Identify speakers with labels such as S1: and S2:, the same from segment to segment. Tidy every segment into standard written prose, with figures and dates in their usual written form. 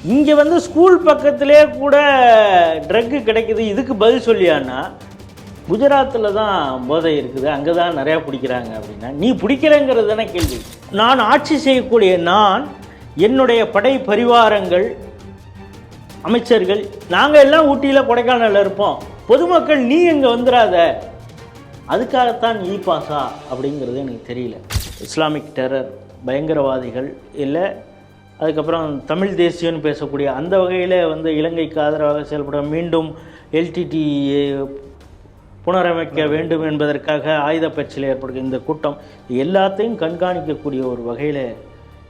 S1: இங்கே வந்து ஸ்கூல் பக்கத்திலே கூட ட்ரக்கு கிடைக்குது, இதுக்கு பதில் சொல்லியான்னா குஜராத்தில் தான் போதை இருக்குது, அங்கே தான் நிறையா பிடிக்கிறாங்க அப்படின்னா நீ பிடிக்கிறேங்கிறது தானே கேள்வி. நான் ஆட்சி செய்யக்கூடிய நான், என்னுடைய படை பரிவாரங்கள், அமைச்சர்கள், நாங்கள் எல்லாம் ஊட்டியில் கொடைக்கானலில் இருப்போம். பொதுமக்கள் நீ இங்கே வந்துடாத, அதுக்காகத்தான் இ பாஸா அப்படிங்கிறது எனக்கு தெரியல. இஸ்லாமிக் டெரர், பயங்கரவாதிகள் இல்லை, அதுக்கப்புறம் தமிழ் தேசியம்னு பேசக்கூடிய அந்த வகையில் வந்து இலங்கைக்கு ஆதரவாக செயல்பட மீண்டும் எல்டிடி புனரமைக்க வேண்டும் என்பதற்காக ஆயுத பயிற்சியில் ஏற்படுகிற இந்த கூட்டம் எல்லாத்தையும் கண்காணிக்கக்கூடிய ஒரு வகையில்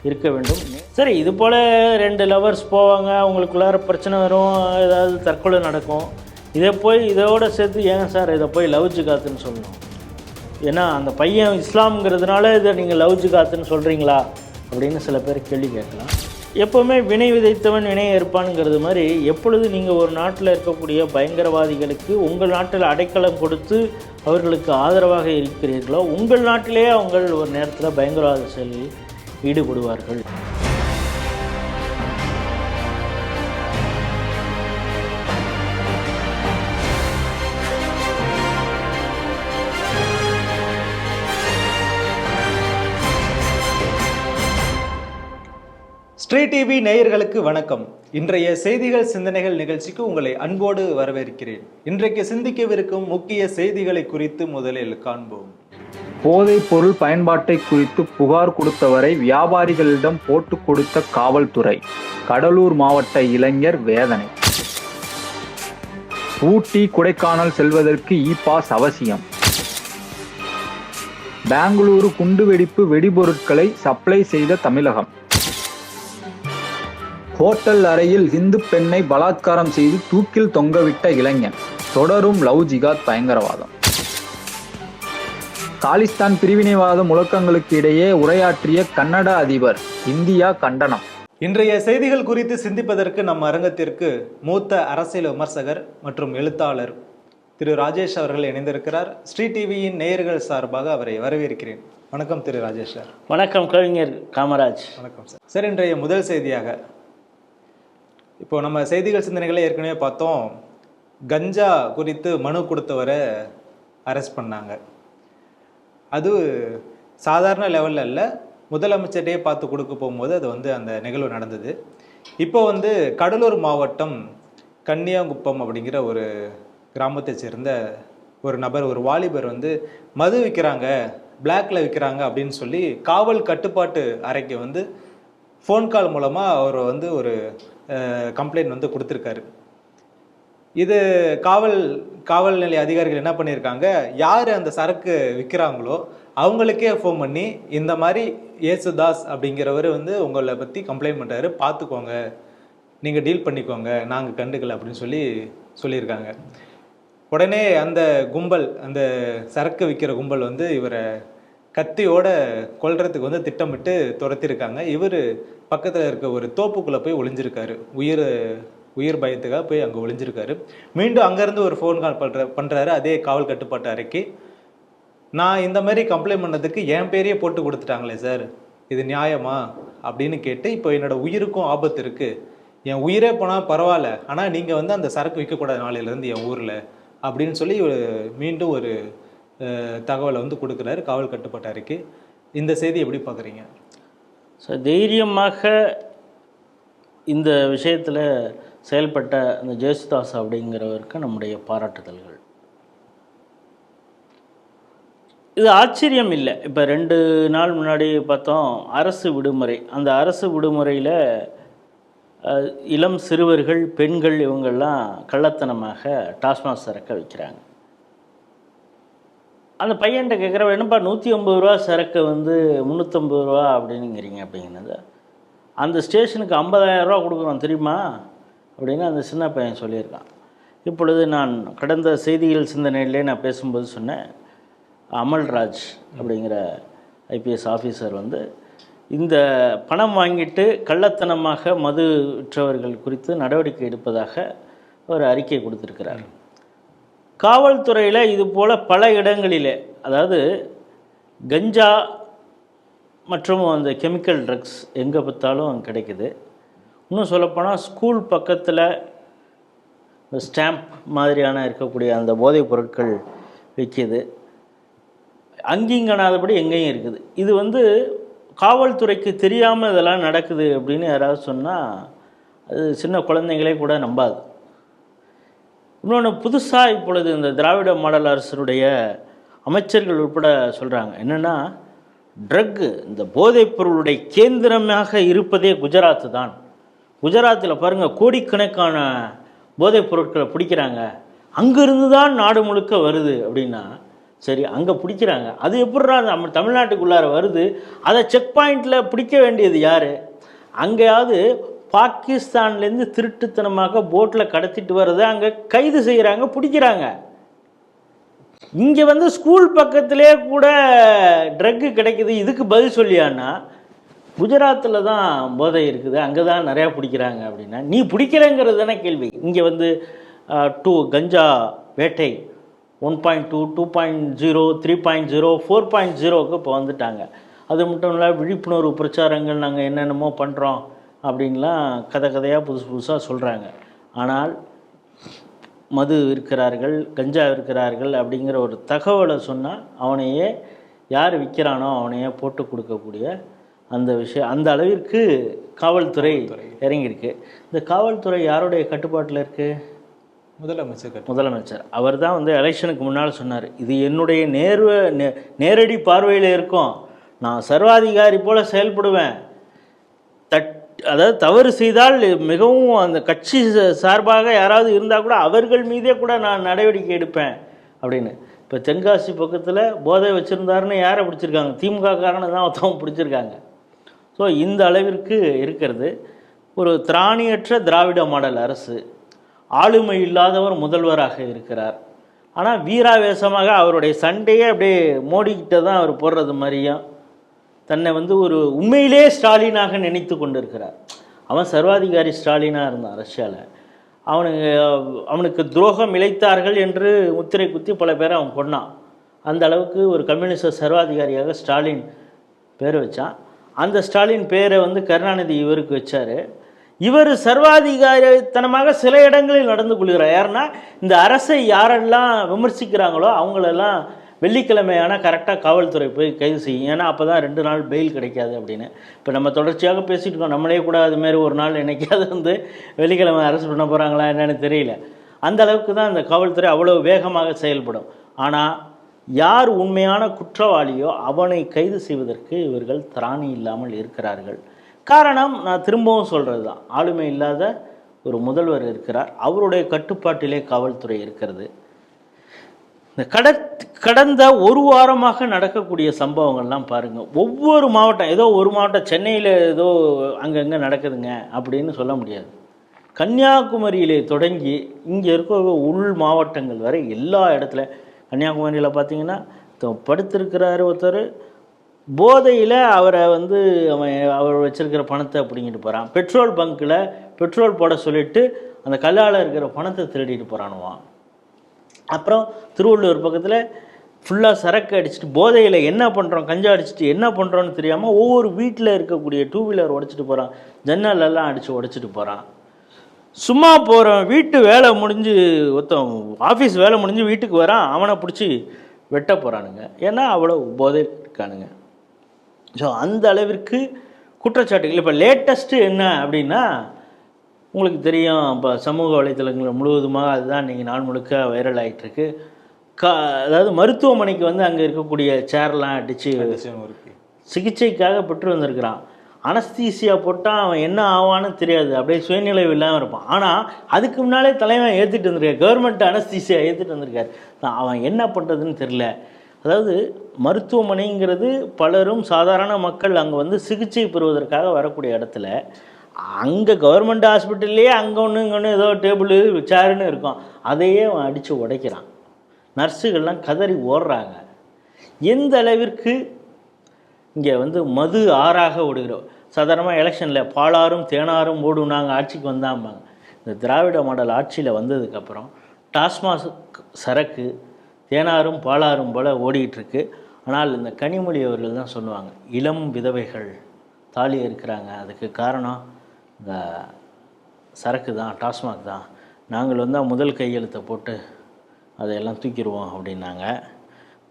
S1: இருக்க வேண்டும். சரி, இது போல் 2 லவர்ஸ் போவாங்க, அவங்களுக்குள்ளார பிரச்சனை வரும், ஏதாவது தற்கொலை நடக்கும். இதை போய் இதோடு சேர்த்து ஏன் சார் இதை போய் லவ் ஜிகாத்துன்னு சொல்லணும்? ஏன்னா அந்த பையன் இஸ்லாம்ங்கிறதுனால இதை நீங்கள் லவ் ஜிகாத்துன்னு சொல்கிறீங்களா அப்படின்னு சில பேர் கேள்வி கேட்கலாம். எப்போவுமே வினை விதைத்தவன் வினையை இருப்பானுங்கிறது மாதிரி, எப்பொழுது நீங்கள் ஒரு நாட்டில் இருக்கக்கூடிய பயங்கரவாதிகளுக்கு உங்கள் நாட்டில் அடைக்கலம் கொடுத்து அவர்களுக்கு ஆதரவாக இருக்கிறீர்களோ, உங்கள் நாட்டிலேயே அவங்க ஒரு நேரத்தில் பயங்கரவாத செயலில் ஈடுபடுவார்கள்.
S2: ஸ்ரீ டிவி நேயர்களுக்கு வணக்கம். இன்றைய செய்திகள் சிந்தனைகள் நிகழ்ச்சிக்கு உங்களை அன்போடு வரவேற்கிறேன். இன்றைக்கு சிந்திக்கவிருக்கும் முக்கிய செய்திகளை குறித்து முதலில் காண்போம்.
S3: போதைப் பொருள் பயன்பாட்டை குறித்து புகார் கொடுத்தவரை வியாபாரிகளிடம் போட்டு கொடுத்த காவல்துறை. கடலூர் மாவட்ட இளைஞர் வேதனை. ஊட்டி கொடைக்கானல் செல்வதற்கு இ பாஸ் அவசியம். பெங்களூரு குண்டுவெடிப்பு வெடிபொருட்களை சப்ளை செய்த தமிழகம். ஹோட்டல் அறையில் இந்து பெண்ணை பலாத்காரம் செய்து தூக்கில் தொங்கவிட்ட இளைஞன். தொடரும் லவ் ஜிகாத் பயங்கரவாதம். காலிஸ்தான் பிரிவினைவாத முழக்கங்களுக்கு இடையே உரையாற்றிய கன்னட அதிபர். இந்தியா கண்டனம்.
S2: இன்றைய செய்திகள் குறித்து சிந்திப்பதற்கு நம் அரங்கத்திற்கு மூத்த அரசியல் விமர்சகர் மற்றும் எழுத்தாளர் திரு ராஜேஷ் அவர்கள் இணைந்திருக்கிறார். ஸ்ரீ டிவியின் நேயர்கள் சார்பாக அவரை வரவேற்கிறேன். வணக்கம் திரு ராஜேஷ் சார்.
S1: வணக்கம் கவிஞர் காமராஜ்.
S2: வணக்கம் சார். சார், இன்றைய முதல் செய்தியாக இப்போ நம்ம செய்திகள் சிந்தனைகளை ஏற்கனவே பார்த்தோம். கஞ்சா குறித்து மனு கொடுத்தவரை அரெஸ்ட் பண்ணாங்க. அது சாதாரண லெவலில் இல்லை, முதலமைச்சர்கிட்டே பார்த்து கொடுக்க போகும்போது அது வந்து அந்த நிகழ்வு நடந்தது. இப்போ வந்து கடலூர் மாவட்டம் கன்னியாகுப்பம் அப்படிங்கிற ஒரு கிராமத்தை சேர்ந்த ஒரு நபர், ஒரு வாலிபர் வந்து மது விற்கிறாங்க, பிளாக்ல விற்கிறாங்க அப்படின்னு சொல்லி காவல் கட்டுப்பாட்டு அறைக்கு வந்து ஃபோன் கால் மூலமாக அவர் வந்து ஒரு கம்ப்ளைண்ட் வந்து கொடுத்துருக்காரு. இது காவல் நிலைய அதிகாரிகள் என்ன பண்ணியிருக்காங்க, யார் அந்த சரக்கு விற்கிறாங்களோ அவங்களுக்கே ஃபோன் பண்ணி இந்த மாதிரி ஏசுதாஸ் அப்படிங்கிறவர் வந்து உங்களை பற்றி கம்ப்ளைண்ட் பண்ணுறாரு, பார்த்துக்கோங்க, நீங்கள் டீல் பண்ணிக்கோங்க, நாங்கள் கண்டுக்கல அப்படின்னு சொல்லியிருக்காங்க. உடனே அந்த கும்பல், அந்த சரக்கு விற்கிற கும்பல் வந்து இவரை கத்தியோட கொல்றதுக்கு வந்து திட்டமிட்டு துரத்திருக்காங்க. இவர் பக்கத்தில் இருக்க ஒரு தோப்புக்குள்ளே போய் ஒளிஞ்சிருக்காரு. உயிர் பயத்துக்காக போய் அங்கே ஒளிஞ்சிருக்காரு. மீண்டும் அங்கேருந்து ஒரு ஃபோன் கால் பண்ணுறாரு அதே காவல் கட்டுப்பாட்டு அறைக்கு. நான் இந்த மாதிரி கம்ப்ளைண்ட் பண்ணதுக்கு என் பேரையே போட்டு கொடுத்துட்டாங்களே சார், இது நியாயமா அப்படின்னு கேட்டு, இப்போ என்னோட உயிருக்கும் ஆபத்து இருக்குது, என் உயிரே போனால் பரவாயில்ல, ஆனால் நீங்கள் வந்து அந்த சரக்கு விற்கக்கூடாத நாளையிலேருந்து என் ஊரில் அப்படின்னு சொல்லி மீண்டும் ஒரு தகவலை வந்து கொடுக்குறாரு காவல் கட்டுப்பாட்டு அறைக்கு. இந்த செய்தி எப்படி பார்க்குறீங்க?
S1: ஸோ தைரியமாக இந்த விஷயத்தில் செயல்பட்ட அந்த ஜேசுதாஸ் அப்படிங்கிறவருக்கு நம்முடைய பாராட்டுதல்கள். இது ஆச்சரியம் இல்லை. இப்போ 2 நாள் முன்னாடி பார்த்தோம் அரசு விடுமுறை. அந்த அரசு விடுமுறையில் இளம் சிறுவர்கள், பெண்கள் இவங்கெல்லாம் கள்ளத்தனமாக டாஸ்மாக் சரக்கை விற்கிறாங்க. அந்த பையன்கிட்ட கேட்குறவ, என்னப்பா 150 ரூபா சரக்கு வந்து 350 ரூபா அப்படின்னுங்கிறீங்க அப்படிங்கிறது, அந்த ஸ்டேஷனுக்கு 50,000 ரூபா கொடுக்குறோம் தெரியுமா அப்படின்னு அந்த சின்ன பையன் சொல்லியிருக்கான். இப்பொழுது நான் கடந்த செய்திகள் சிந்தனையிலே நான் பேசும்போது சொன்னேன், அமல்ராஜ் அப்படிங்கிற ஐபிஎஸ் ஆஃபீஸர் வந்து இந்த பணம் வாங்கிட்டு கள்ளத்தனமாக மது விற்றவர்கள் குறித்து நடவடிக்கை எடுப்பதாக ஒரு அறிக்கை கொடுத்துருக்கிறார். காவல்துறையில் இது போல் பல இடங்களிலே, அதாவது கஞ்சா மற்றும் அந்த கெமிக்கல் ட்ரக்ஸ் எங்கே பார்த்தாலும் கிடைக்குது. இன்னும் சொல்லப்போனால் ஸ்கூல் பக்கத்தில் ஸ்டாம்ப் மாதிரியான இருக்கக்கூடிய அந்த போதைப் பொருட்கள் விற்கிது. அங்கீங்கனாதபடி எங்கேயும் இருக்குது. இது வந்து காவல்துறைக்கு தெரியாமல் இதெல்லாம் நடக்குது அப்படின்னு யாராவது சொன்னால் அது சின்ன குழந்தைங்களே கூட நம்பாது. இன்னொன்று புதுசாக இப்பொழுது இந்த திராவிட மாடல் அரசுடைய அமைச்சர்கள் உட்பட சொல்கிறாங்க என்னென்னா, ட்ரக்கு இந்த போதைப்பொருளுடைய கேந்திரமாக இருப்பதே குஜராத்து தான். குஜராத்தில் பாருங்கள் கோடிக்கணக்கான போதைப் பொருட்களை பிடிக்கிறாங்க, அங்கேருந்து தான் நாடு முழுக்க வருது அப்படின்னா சரி, அங்கே பிடிக்கிறாங்க, அது எப்படிறா நம்ம தமிழ்நாட்டுக்குள்ளார வருது? அதை செக் பாயிண்டில் பிடிக்க வேண்டியது யார்? அங்கேயாவது பாகிஸ்தான்லேருந்து திருட்டுத்தனமாக போட்டில் கடத்திட்டு வர்றதை அங்கே கைது செய்கிறாங்க, பிடிக்கிறாங்க. இங்கே வந்து ஸ்கூல் பக்கத்திலே கூட ட்ரக்கு கிடைக்குது, இதுக்கு பதில் சொல்லியான்னா குஜராத்தில் தான் போதை இருக்குது, அங்கே தான் நிறையா பிடிக்கிறாங்க அப்படின்னா நீ பிடிக்கிறேங்கிறது தானே கேள்வி. இங்கே வந்து 2 கஞ்சா வேட்டை 1.2, 2.0, 3.0, 4.0க்கு இப்போ வந்துட்டாங்க. அது மட்டும் இல்லை, விழிப்புணர்வு பிரச்சாரங்கள் நாங்கள் என்னென்னமோ பண்ணுறோம் அப்படின்லாம் கதையாக புதுசாக சொல்கிறாங்க. ஆனால் மது இருக்கிறார்கள், கஞ்சா இருக்கிறார்கள் அப்படிங்கிற ஒரு தகவலை சொன்னால் அவனையே யார் விற்கிறானோ அவனையே போட்டு கொடுக்கக்கூடிய அந்த விஷயம், அந்த அளவிற்கு காவல்துறை இறங்கியிருக்கு. இந்த காவல்துறை யாருடைய கட்டுப்பாட்டில் இருக்குது? முதலமைச்சர். அவர் தான் வந்து எலெக்ஷனுக்கு முன்னால் சொன்னார், இது என்னுடைய நேரடி பார்வையில் இருக்கும், நான் சர்வாதிகாரி போல் செயல்படுவேன், அதாவது தவறு செய்தால் மிகவும் அந்த கட்சி சார்பாக யாராவது இருந்தால் கூட அவர்கள் மீதே கூட நான் நடவடிக்கை எடுப்பேன் அப்படின்னு. இப்போ தென்காசி பக்கத்தில் போதை வச்சுருந்தாருன்னு யாரை பிடிச்சிருக்காங்க? திமுக காரனை தான் ஒருத்தவங்க பிடிச்சிருக்காங்க. ஸோ இந்த அளவிற்கு இருக்கிறது ஒரு திராணியற்ற திராவிட மாடல் அரசு. ஆளுமை இல்லாதவர் முதல்வராக இருக்கிறார். ஆனால் வீராவேசமாக அவருடைய சண்டையே அப்படியே மோடிக்கிட்ட தான் அவர் போடுறது மாதிரியும் தன்னை வந்து ஒரு உண்மையிலே ஸ்டாலினாக நினைத்து கொண்டு இருக்கிறார். அவன் சர்வாதிகாரி ஸ்டாலினாக இருந்தான் ரஷ்யாவில். அவனுக்கு துரோகம் இழைத்தார்கள் என்று முத்திரை குத்தி பல பேரை அவன் கொன்னான். அந்த அளவுக்கு ஒரு கம்யூனிஸ்ட சர்வாதிகாரியாக ஸ்டாலின் பேர் வச்சான். அந்த ஸ்டாலின் பேரை வந்து கருணாநிதி இவருக்கு வச்சார். இவர் சர்வாதிகாரித்தனமாக சில இடங்களில் நடந்து கொள்கிறார். யாருன்னா, இந்த அரசை யாரெல்லாம் விமர்சிக்கிறாங்களோ அவங்களெல்லாம் வெள்ளிக்கிழமையான கரெக்டாக காவல்துறை போய் கைது செய்யும். ஏன்னா அப்போ தான் 2 நாள் பெயில் கிடைக்காது அப்படின்னு. இப்போ நம்ம தொடர்ச்சியாக பேசிகிட்டு இருக்கோம், நம்மளே கூட அதுமாரி ஒரு நாள் என்னைக்காவது வந்து வெள்ளிக்கிழமை அரெஸ்ட் பண்ண போகிறாங்களா என்னன்னு தெரியல. அந்த அளவுக்கு தான் இந்த காவல்துறை அவ்வளோ வேகமாக செயல்படும். ஆனால் யார் உண்மையான குற்றவாளியோ அவனை கைது செய்வதற்கு இவர்கள் திராணி இல்லாமல் இருக்கிறார்கள். காரணம் நான் திரும்பவும் சொல்கிறது தான், ஆளுமை இல்லாத ஒரு முதல்வர் இருக்கிறார், அவருடைய கட்டுப்பாட்டிலே காவல்துறை இருக்கிறது. இந்த கடந்த ஒரு வாரமாக நடக்கக்கூடிய சம்பவங்கள்லாம் பாருங்கள். ஒவ்வொரு மாவட்டம், ஏதோ ஒரு மாவட்டம் சென்னையில் ஏதோ அங்கங்கே நடக்குதுங்க அப்படின்னு சொல்ல முடியாது. கன்னியாகுமரியிலே தொடங்கி இங்கே இருக்க உள் மாவட்டங்கள் வரை எல்லா இடத்துல, கன்னியாகுமரியில் பார்த்தீங்கன்னா படுத்திருக்கிறாரு ஒருத்தர், போதையில் அவரை வந்து அவர் வச்சுருக்கிற பணத்தை பிடிங்கிட்டு போகிறான். பெட்ரோல் பங்க்கில் பெட்ரோல் போட சொல்லிவிட்டு அந்த கல்லால் இருக்கிற பணத்தை திருடிட்டு போகிறானுவான். அப்புறம் திருவள்ளூர் பக்கத்தில் ஃபுல்லாக சரக்கு அடிச்சுட்டு போதையில் என்ன பண்ணுறோம், கஞ்சா அடிச்சுட்டு என்ன பண்ணுறோன்னு தெரியாமல் ஒவ்வொரு வீட்டில் இருக்கக்கூடிய 2 வீலர் உடைச்சிட்டு போகிறான், ஜன்னலெல்லாம் அடித்து உடைச்சிட்டு போகிறான். சும்மா போகிறவன் வீட்டு வேலை முடிஞ்சு ஒருத்தன் ஆஃபீஸ் வேலை முடிஞ்சு வீட்டுக்கு வரான், அவனை பிடிச்சி வெட்ட போகிறானுங்க. ஏன்னா அவ்வளோ போதை இருக்கானுங்க. ஸோ அந்த அளவிற்கு குற்றச்சாட்டுகள். இப்போ லேட்டஸ்ட்டு என்ன அப்படின்னா, உங்களுக்கு தெரியும், இப்போ சமூக வலைத்தளங்கள் முழுவதுமாக அதுதான் இன்றைக்கி நாள் முழுக்க வைரல் ஆகிட்டுருக்கு. அதாவது மருத்துவமனைக்கு வந்து அங்கே இருக்கக்கூடிய சேர்லாம் அடித்து சிகிச்சைக்காக பெற்று வந்திருக்கிறான். அனஸ்தீசியா போட்டால் அவன் என்ன ஆவான்னு தெரியாது, அப்படியே சுயநிலைவு இல்லாமல் இருப்பான். ஆனால் அதுக்கு முன்னாலே தலைவன் ஏற்றுட்டு வந்திருக்கார், கவர்மெண்ட் அனஸ்தீசியா ஏற்றுட்டு வந்திருக்கார். அவன் என்ன பண்ணுறதுன்னு தெரில. அதாவது மருத்துவமனைங்கிறது பலரும் சாதாரண மக்கள் அங்கே வந்து சிகிச்சை பெறுவதற்காக வரக்கூடிய இடத்துல, அங்கே கவர்மெண்ட் ஹாஸ்பிட்டல்லையே அங்கே ஒன்று இங்கே ஒன்று ஏதோ டேபிள் சேருன்னு இருக்கும், அதையே அவன் அடித்து உடைக்கிறான். நர்ஸுகள்லாம் கதறி ஓடுறாங்க. எந்த அளவிற்கு இங்கே வந்து மது ஆறாக ஓடுகிறோம். சாதாரணமாக எலெக்ஷனில் பாலாரும் தேனாரும் ஓடும் நாங்கள் ஆட்சிக்கு வந்தாம்பாங்க. இந்த திராவிட மாடல் ஆட்சியில் வந்ததுக்கப்புறம் டாஸ்மாக் சரக்கு தேனாரும் பாலாரும் போல் ஓடிக்கிட்டுருக்கு. ஆனால் இந்த கனிமொழி அவர்கள் தான் சொல்லுவாங்க, இளம் விதவைகள் தாலி இருக்கிறாங்க, அதுக்கு காரணம் இந்த சரக்கு தான், டாஸ்மாக் தான், நாங்கள் வந்தால் முதல் கையெழுத்தை போட்டு அதையெல்லாம் தூக்கிடுவோம் அப்படின்னாங்க.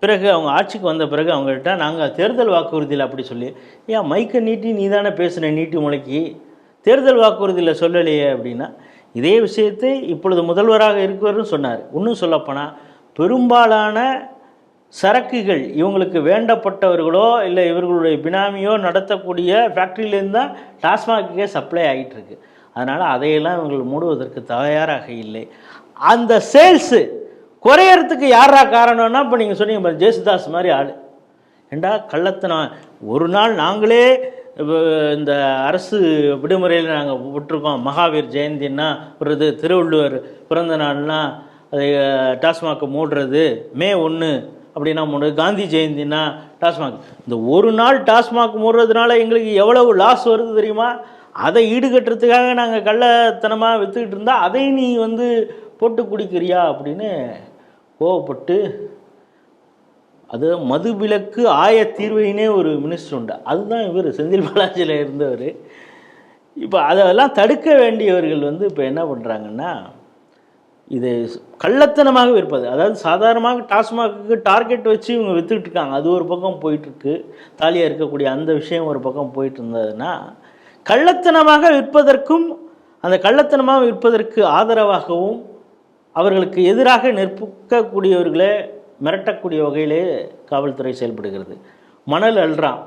S1: பிறகு அவங்க ஆட்சிக்கு வந்த பிறகு அவங்கள்ட்ட நாங்கள் தேர்தல் வாக்குறுதியில் அப்படி சொல்லி, ஏன் மைக்கை நீட்டி நீ தானே பேசுன நீட்டி முளைக்கி, தேர்தல் வாக்குறுதியில் சொல்லலையே அப்படின்னா, இதே விஷயத்தை இப்பொழுது முதல்வராக இருக்கிறவரும் சொன்னார். இன்னும் சொல்லப்போனால் பெரும்பாலான சரக்குகள் இவங்களுக்கு வேண்டப்பட்டவர்களோ இல்லை இவர்களுடைய பினாமியோ நடத்தக்கூடிய ஃபேக்ட்ரியிலேருந்து தான் டாஸ்மாகே சப்ளை ஆகிட்டுருக்கு. அதனால் அதையெல்லாம் இவங்கள் மூடுவதற்கு தயாராக இல்லை. அந்த சேல்ஸு குறையறதுக்கு யாரா காரணம்னா, இப்போ நீங்கள் சொன்னீங்க ஜேசுதாஸ் மாதிரி ஆள் ஏண்டா கள்ளத்தனம். ஒரு நாள் நாங்களே இந்த அரசு விடுமுறையில் நாங்கள் விட்டுருக்கோம். மகாவீர் ஜெயந்தின்னா ஒரு இது, திருவள்ளுவர் பிறந்த நாள்னா அது டாஸ்மாக் மூடுறது, மே 1 அப்படின்னா மூடு, காந்தி ஜெயந்தின்னா டாஸ்மாக். இந்த ஒரு நாள் டாஸ்மாக் மூடுறதுனால எங்களுக்கு எவ்வளவு லாஸ் வருது தெரியுமா? அதை ஈடுகட்டுறதுக்காக நாங்கள் கள்ளத்தனமாக விற்றுக்கிட்டு இருந்தால் அதை நீ போட்டு குடிக்கிறியா அப்படின்னு கோவப்பட்டு, அது மதுவிலக்கு தீர்வையினே ஒரு மினிஸ்டர் உண்டு, அதுதான் இவர் செந்தில் பாலாஜியில் இருந்தவர். இப்போ அதெல்லாம் தடுக்க வேண்டியவர்கள் இப்போ என்ன பண்ணுறாங்கன்னா, இது கள்ளத்தனமாக விற்பது, அதாவது சாதாரணமாக டாஸ்மாக்கு டார்கெட் வச்சு இவங்க விற்றுக்கிட்டு இருக்காங்க, அது ஒரு பக்கம் போயிட்டுருக்கு. தாலியாக இருக்கக்கூடிய அந்த விஷயம் ஒரு பக்கம் போயிட்டு இருந்ததுன்னா, கள்ளத்தனமாக விற்பதற்கும் அந்த கள்ளத்தனமாக விற்பதற்கு ஆதரவாகவும் அவர்களுக்கு எதிராக நிற்கக்கூடியவர்களே மிரட்டக்கூடிய வகையிலே காவல்துறை செயல்படுகிறது. மணல் அள்ளுறான்,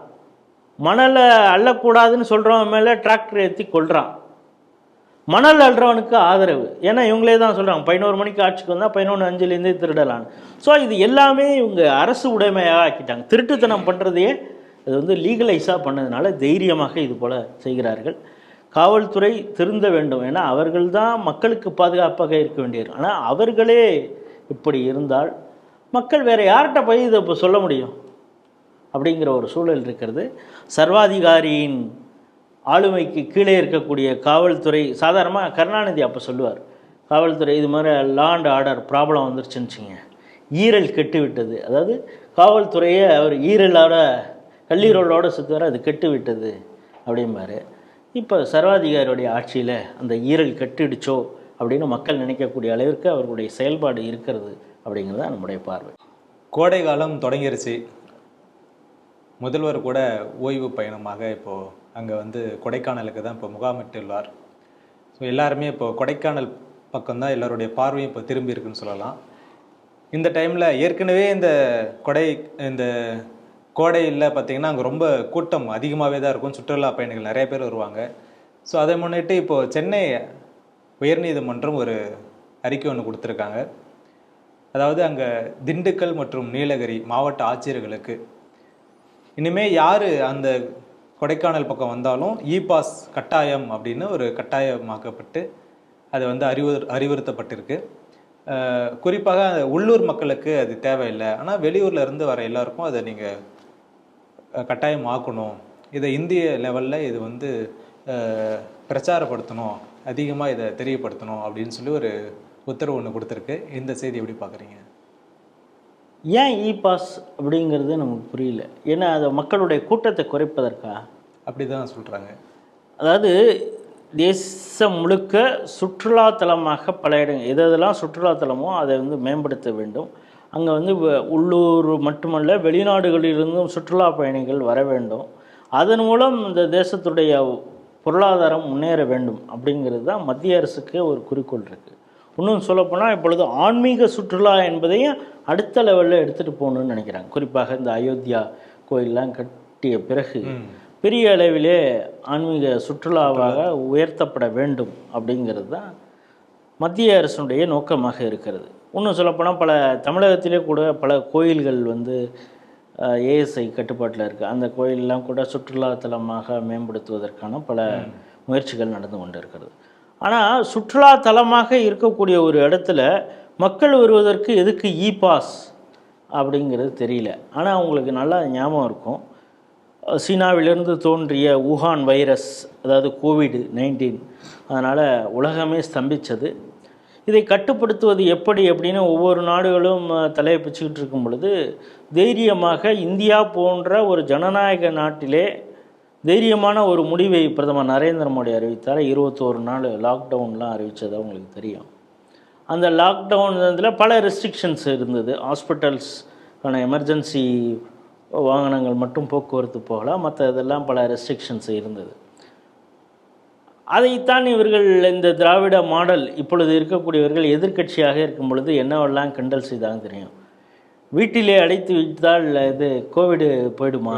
S1: மணலை அள்ளக்கூடாதுன்னு சொல்கிறவன் மேலே டிராக்டர் ஏற்றி கொள்கிறான். மணல் அள்ளுறவனுக்கு ஆதரவு, ஏன்னா இவங்களே தான் சொல்கிறாங்க 11 மணிக்கு ஆட்சிக்கு வந்தால் 11:05 திருடலான்னு. ஸோ இது எல்லாமே இவங்க அரசு உடைமையாக ஆக்கிட்டாங்க. திருட்டுத்தனம் பண்ணுறதையே அது லீகலைஸாக பண்ணதுனால தைரியமாக இது போல் செய்கிறார்கள். காவல்துறை திருந்த வேண்டும், ஏன்னா அவர்கள் தான் மக்களுக்கு பாதுகாப்பாக இருக்க வேண்டியது. ஆனால் அவர்களே இப்படி இருந்தால் மக்கள் வேறு யார்கிட்ட போய் இதை இப்போ சொல்ல முடியும் அப்படிங்கிற ஒரு சூழல் இருக்கிறது. சர்வாதிகாரியின் ஆளுமைக்கு கீழே இருக்கக்கூடிய காவல்துறை, சாதாரணமாக கருணாநிதி அப்போ சொல்லுவார், காவல்துறை இது மாதிரி லா அண்ட் ஆர்டர் ப்ராப்ளம் வந்துருச்சுன்னு வச்சுங்க, ஈரல் கெட்டு விட்டது, அதாவது காவல்துறையை அவர் ஈரலோட கல்லீரலோடு சுற்றுவார், அது கெட்டு விட்டது அப்படிம்பாரு. இப்போ சர்வாதிகாரியுடைய ஆட்சியில் அந்த ஈரல் கெட்டுடுச்சோ அப்படின்னு மக்கள் நினைக்கக்கூடிய அளவிற்கு அவர்களுடைய செயல்பாடு இருக்கிறது அப்படிங்கிறது தான் நம்முடைய பார்வை.
S2: கோடை காலம் தொடங்கிருச்சு. முதல்வர் கூட ஓய்வு பயணமாக இப்போது அங்கே கொடைக்கானலுக்கு தான் இப்போ முகாமிட்டுள்ளார். ஸோ எல்லாருமே இப்போ கொடைக்கானல் பக்கம்தான் எல்லாருடைய பார்வையும் இப்போ திரும்பி இருக்குன்னு சொல்லலாம். இந்த டைமில் ஏற்கனவே இந்த கோடையில் பார்த்திங்கன்னா அங்கே ரொம்ப கூட்டம் அதிகமாகவே தான் இருக்கும், சுற்றுலா பயணிகள் நிறைய பேர் வருவாங்க. ஸோ அதை முன்னிட்டு இப்போது சென்னை உயர்நீதிமன்றம் ஒரு அறிக்கை ஒன்று கொடுத்துருக்காங்க. அதாவது அங்கே திண்டுக்கல் மற்றும் நீலகிரி மாவட்ட ஆட்சியர்களுக்கு இனிமேல் யார் அந்த கொடைக்கானல் பக்கம் வந்தாலும் பாஸ் கட்டாயம் அப்படின்னு ஒரு கட்டாயமாக்கப்பட்டு அது அறிவுறுத்தப்பட்டிருக்கு. குறிப்பாக உள்ளூர் மக்களுக்கு அது தேவையில்லை, ஆனால் வெளியூரில் இருந்து வர எல்லாருக்கும் அதை நீங்கள் கட்டாயம் ஆக்கணும், இதை இந்திய லெவலில் இது பிரச்சாரப்படுத்தணும், அதிகமாக இதை தெரியப்படுத்தணும் அப்படின்னு சொல்லி ஒரு உத்தரவு ஒன்று கொடுத்துருக்கு. இந்த செய்தி எப்படி பார்க்குறீங்க?
S1: ஏன் பாஸ் அப்படிங்கிறது நமக்கு புரியல. ஏன்னா அது மக்களுடைய கூட்டத்தை குறைப்பதற்கா
S2: அப்படி தான் சொல்கிறாங்க.
S1: அதாவது தேசம் முழுக்க சுற்றுலாத்தலமாக பல இடங்கள் எதெல்லாம் சுற்றுலாத்தலமோ அதை மேம்படுத்த வேண்டும். அங்கே உள்ளூர் மட்டுமல்ல வெளிநாடுகளிலிருந்தும் சுற்றுலா பயணிகள் வர வேண்டும். அதன் மூலம் இந்த தேசத்துடைய பொருளாதாரம் முன்னேற வேண்டும் அப்படிங்கிறது தான் மத்திய அரசுக்கு ஒரு குறிக்கோள் இருக்குது. இன்னும் சொல்லப்போனால் இப்பொழுது ஆன்மீக சுற்றுலா என்பதையும் அடுத்த லெவலில் எடுத்துகிட்டு போகணுன்னு நினைக்கிறாங்க. குறிப்பாக இந்த அயோத்தியா கோயிலெலாம் கட்டிய பிறகு பெரிய அளவிலே ஆன்மீக சுற்றுலாவாக உயர்த்தப்பட வேண்டும் அப்படிங்கிறது தான் மத்திய அரசுடைய நோக்கமாக இருக்கிறது. இன்னும் சொல்லப்போனால் பல தமிழகத்திலே கூட பல கோயில்கள் ஏஎஸ்ஐ கட்டுப்பாட்டில் இருக்குது. அந்த கோயிலெலாம் கூட சுற்றுலாத்தலமாக மேம்படுத்துவதற்கான பல முயற்சிகள் நடந்து கொண்டு இருக்கிறது. ஆனால் சுற்றுலாத்தலமாக இருக்கக்கூடிய ஒரு இடத்துல மக்கள் வருவதற்கு எதுக்கு பாஸ் அப்படிங்கிறது தெரியல. ஆனால் அவங்களுக்கு நல்லா ஞாபகம் இருக்கும், சீனாவிலிருந்து தோன்றிய ஊஹான் வைரஸ், அதாவது COVID-19, அதனால் உலகமே ஸ்தம்பித்தது. இதை கட்டுப்படுத்துவது எப்படி அப்படின்னு ஒவ்வொரு நாடுகளும் தலையை பிச்சுக்கிட்டு இருக்கும் பொழுது தைரியமாக இந்தியா போன்ற ஒரு ஜனநாயக நாட்டிலே தைரியமான ஒரு முடிவை பிரதமர் நரேந்திர மோடி அறிவித்தார். 21 நாள் லாக்டவுன்லாம் அறிவித்தது அவங்களுக்கு தெரியும். அந்த லாக்டவுன் இதில் பல ரெஸ்ட்ரிக்ஷன்ஸ் இருந்தது. ஹாஸ்பிட்டல்ஸ்க்கான எமர்ஜென்சி வாகனங்கள் மட்டும் போக்குவரத்து போகலாம், மற்ற இதெல்லாம் பல ரெஸ்ட்ரிக்ஷன்ஸ் இருந்தது. அதைத்தான் இவர்கள் இந்த திராவிட மாடல் இப்பொழுது இருக்கக்கூடியவர்கள் எதிர்க்கட்சியாக இருக்கும் பொழுது என்னவெல்லாம் கிண்டல் செய்தாங்க தெரியும். வீட்டிலே அடைத்து வைத்தால் இது கோவிடு போயிடுமா,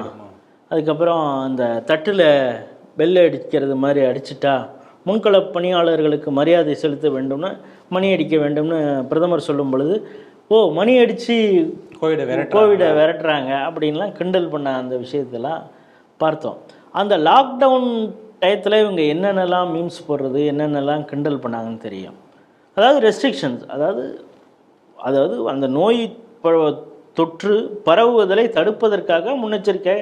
S1: அதுக்கப்புறம் அந்த தட்டில் பெல் அடிக்கிறது மாதிரி அடிச்சிட்டா முன்கள பணியாளர்களுக்கு மரியாதை செலுத்த வேண்டும்னு மணி அடிக்க வேண்டும்னு பிரதமர் சொல்லும் பொழுது மணி அடித்து கோவிடை விரட்டுறாங்க அப்படின்லாம் கிண்டல் பண்ண அந்த விஷயத்தெல்லாம் பார்த்தோம். அந்த லாக்டவுன் டயத்தில் இவங்க என்னென்னலாம் மீம்ஸ் போடுறது, என்னென்னலாம் கிண்டல் பண்ணாங்கன்னு தெரியும். அதாவது ரெஸ்ட்ரிக்ஷன்ஸ், அதாவது அந்த நோய் தொற்று பரவுவதை தடுப்பதற்காக முன்னெச்சரிக்கை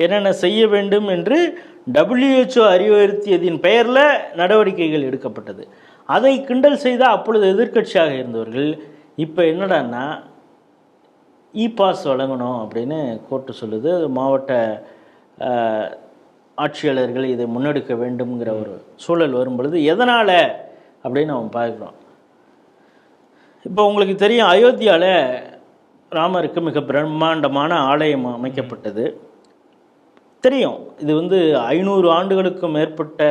S1: என்னென்ன செய்ய வேண்டும் என்று WHO அறிவுறுத்தியதின் பெயரில் நடவடிக்கைகள் எடுக்கப்பட்டது. அதை கிண்டல் செய்தால் அப்பொழுது எதிர்க்கட்சியாக இருந்தவர்கள் இப்போ என்னடான்னா பாஸ் வழங்கணும் அப்படின்னு கோர்ட்டு சொல்லுது. மாவட்ட ஆட்சியாளர்கள் இதை முன்னெடுக்க வேண்டும்ங்கிற ஒரு சூழல் வரும் பொழுது எதனால் அப்படின்னு நம்ம பார்க்குறோம். இப்போ உங்களுக்கு தெரியும், அயோத்தியாவில் ராமருக்கு மிக பிரம்மாண்டமான ஆலயம் அமைக்கப்பட்டது தெரியும். இது 500 ஆண்டுகளுக்கும் மேற்பட்ட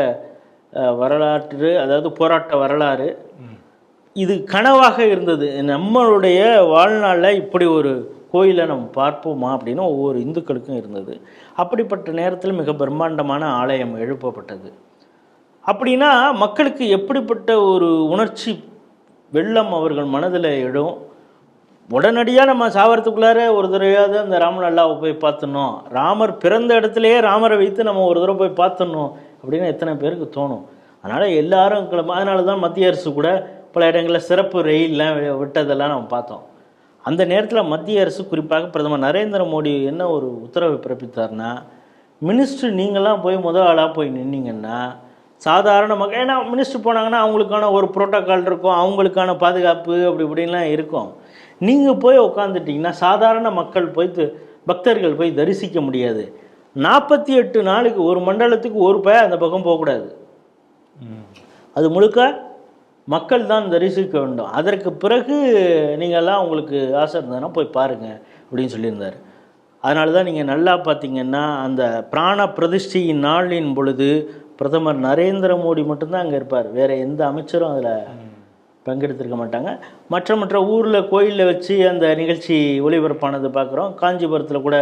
S1: வரலாற்று, அதாவது போராட்ட வரலாறு. இது கனவாக இருந்தது. நம்மளுடைய வாழ்நாளில் இப்படி ஒரு கோயிலை நம்ம பார்ப்போமா அப்படின்னு ஒவ்வொரு இந்துக்களுக்கும் இருந்தது. அப்படிப்பட்ட நேரத்தில் மிக பிரம்மாண்டமான ஆலயம் எழுப்பப்பட்டது. அப்படின்னா மக்களுக்கு எப்படிப்பட்ட ஒரு உணர்ச்சி வெள்ளம் அவர்கள் மனதில் எழும். உடனடியாக நம்ம சாவரத்துக்குள்ளார ஒரு தடவையாவது அந்த ராமன் அல்லாவை போய் பார்த்துடணும், ராமர் பிறந்த இடத்துலையே ராமரை வைத்து நம்ம ஒரு தடவை போய் பார்த்துடணும் அப்படின்னு எத்தனை பேருக்கு தோணும். அதனால் எல்லாரும் அதனால தான் மத்திய அரசு கூட பல இடங்களில் சிறப்பு ரயில்லாம் விட்டதெல்லாம் நம்ம பார்த்தோம். அந்த நேரத்தில் மத்திய அரசு, குறிப்பாக பிரதமர் நரேந்திர மோடி என்ன ஒரு உத்தரவை பிறப்பித்தார்னா, மினிஸ்டர் நீங்களாம் போய் முதல் ஆளாக போய் நின்னீங்கன்னா சாதாரண மக்கள், ஏன்னா மினிஸ்டர் போனாங்கன்னா அவங்களுக்கான ஒரு புரோட்டோக்கால் இருக்கும், அவங்களுக்கான பாதுகாப்பு அப்படி இப்படின்லாம் இருக்கும். நீங்கள் போய் உட்காந்துட்டிங்கன்னா சாதாரண மக்கள் பக்தர்கள் போய் தரிசிக்க முடியாது. 48 நாளுக்கு ஒரு மண்டலத்துக்கு ஒரு பேர் அந்த பக்கம் போகக்கூடாது. அது முழுக்க மக்கள் தான் தரிசிக்க வேண்டும். அதற்கு பிறகு நீங்கள்லாம் உங்களுக்கு ஆசை இருந்ததுன்னா போய் பாருங்கள் அப்படின்னு சொல்லியிருந்தார். அதனால தான் நீங்கள் நல்லா பார்த்தீங்கன்னா அந்த பிராண பிரதிஷ்டையின் நாளின் பொழுது பிரதமர் நரேந்திர மோடி மட்டும்தான் அங்கே இருப்பார். வேறு எந்த அமைச்சரும் அதில் பங்கெடுத்திருக்க மாட்டாங்க. மற்ற ஊரில் கோயிலில் வச்சு அந்த நிகழ்ச்சி ஒளிபரப்பானது பார்க்குறோம். காஞ்சிபுரத்தில் கூட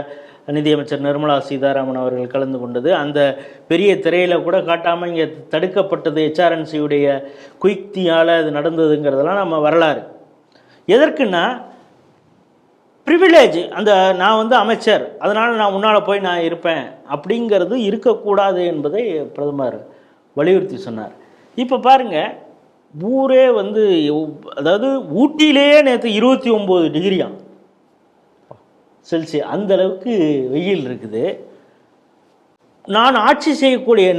S1: நிதியமைச்சர் நிர்மலா சீதாராமன் அவர்கள் கலந்து கொண்டது. அந்த பெரிய திரையில் கூட காட்டாமல் இங்கே தடுக்கப்பட்டது HRNC-உடைய குயுக்தியால் அது நடந்ததுங்கிறதெல்லாம் நம்ம வரலாறு. எதற்குன்னா ப்ரிவிலேஜ், அந்த நான் அமைச்சர், அதனால் நான் முன்னால் போய் நான் இருப்பேன் அப்படிங்கிறது இருக்கக்கூடாது என்பதை பிரதமர் வலியுறுத்தி சொன்னார். இப்போ பாருங்கள், ஊரே அதாவது ஊட்டியிலேயே நேற்று 29 டிகிரியாம் செல்சியஸ், அந்த அளவுக்கு வெயில் இருக்குது. நான் ஆட்சி செய்யக்கூடிய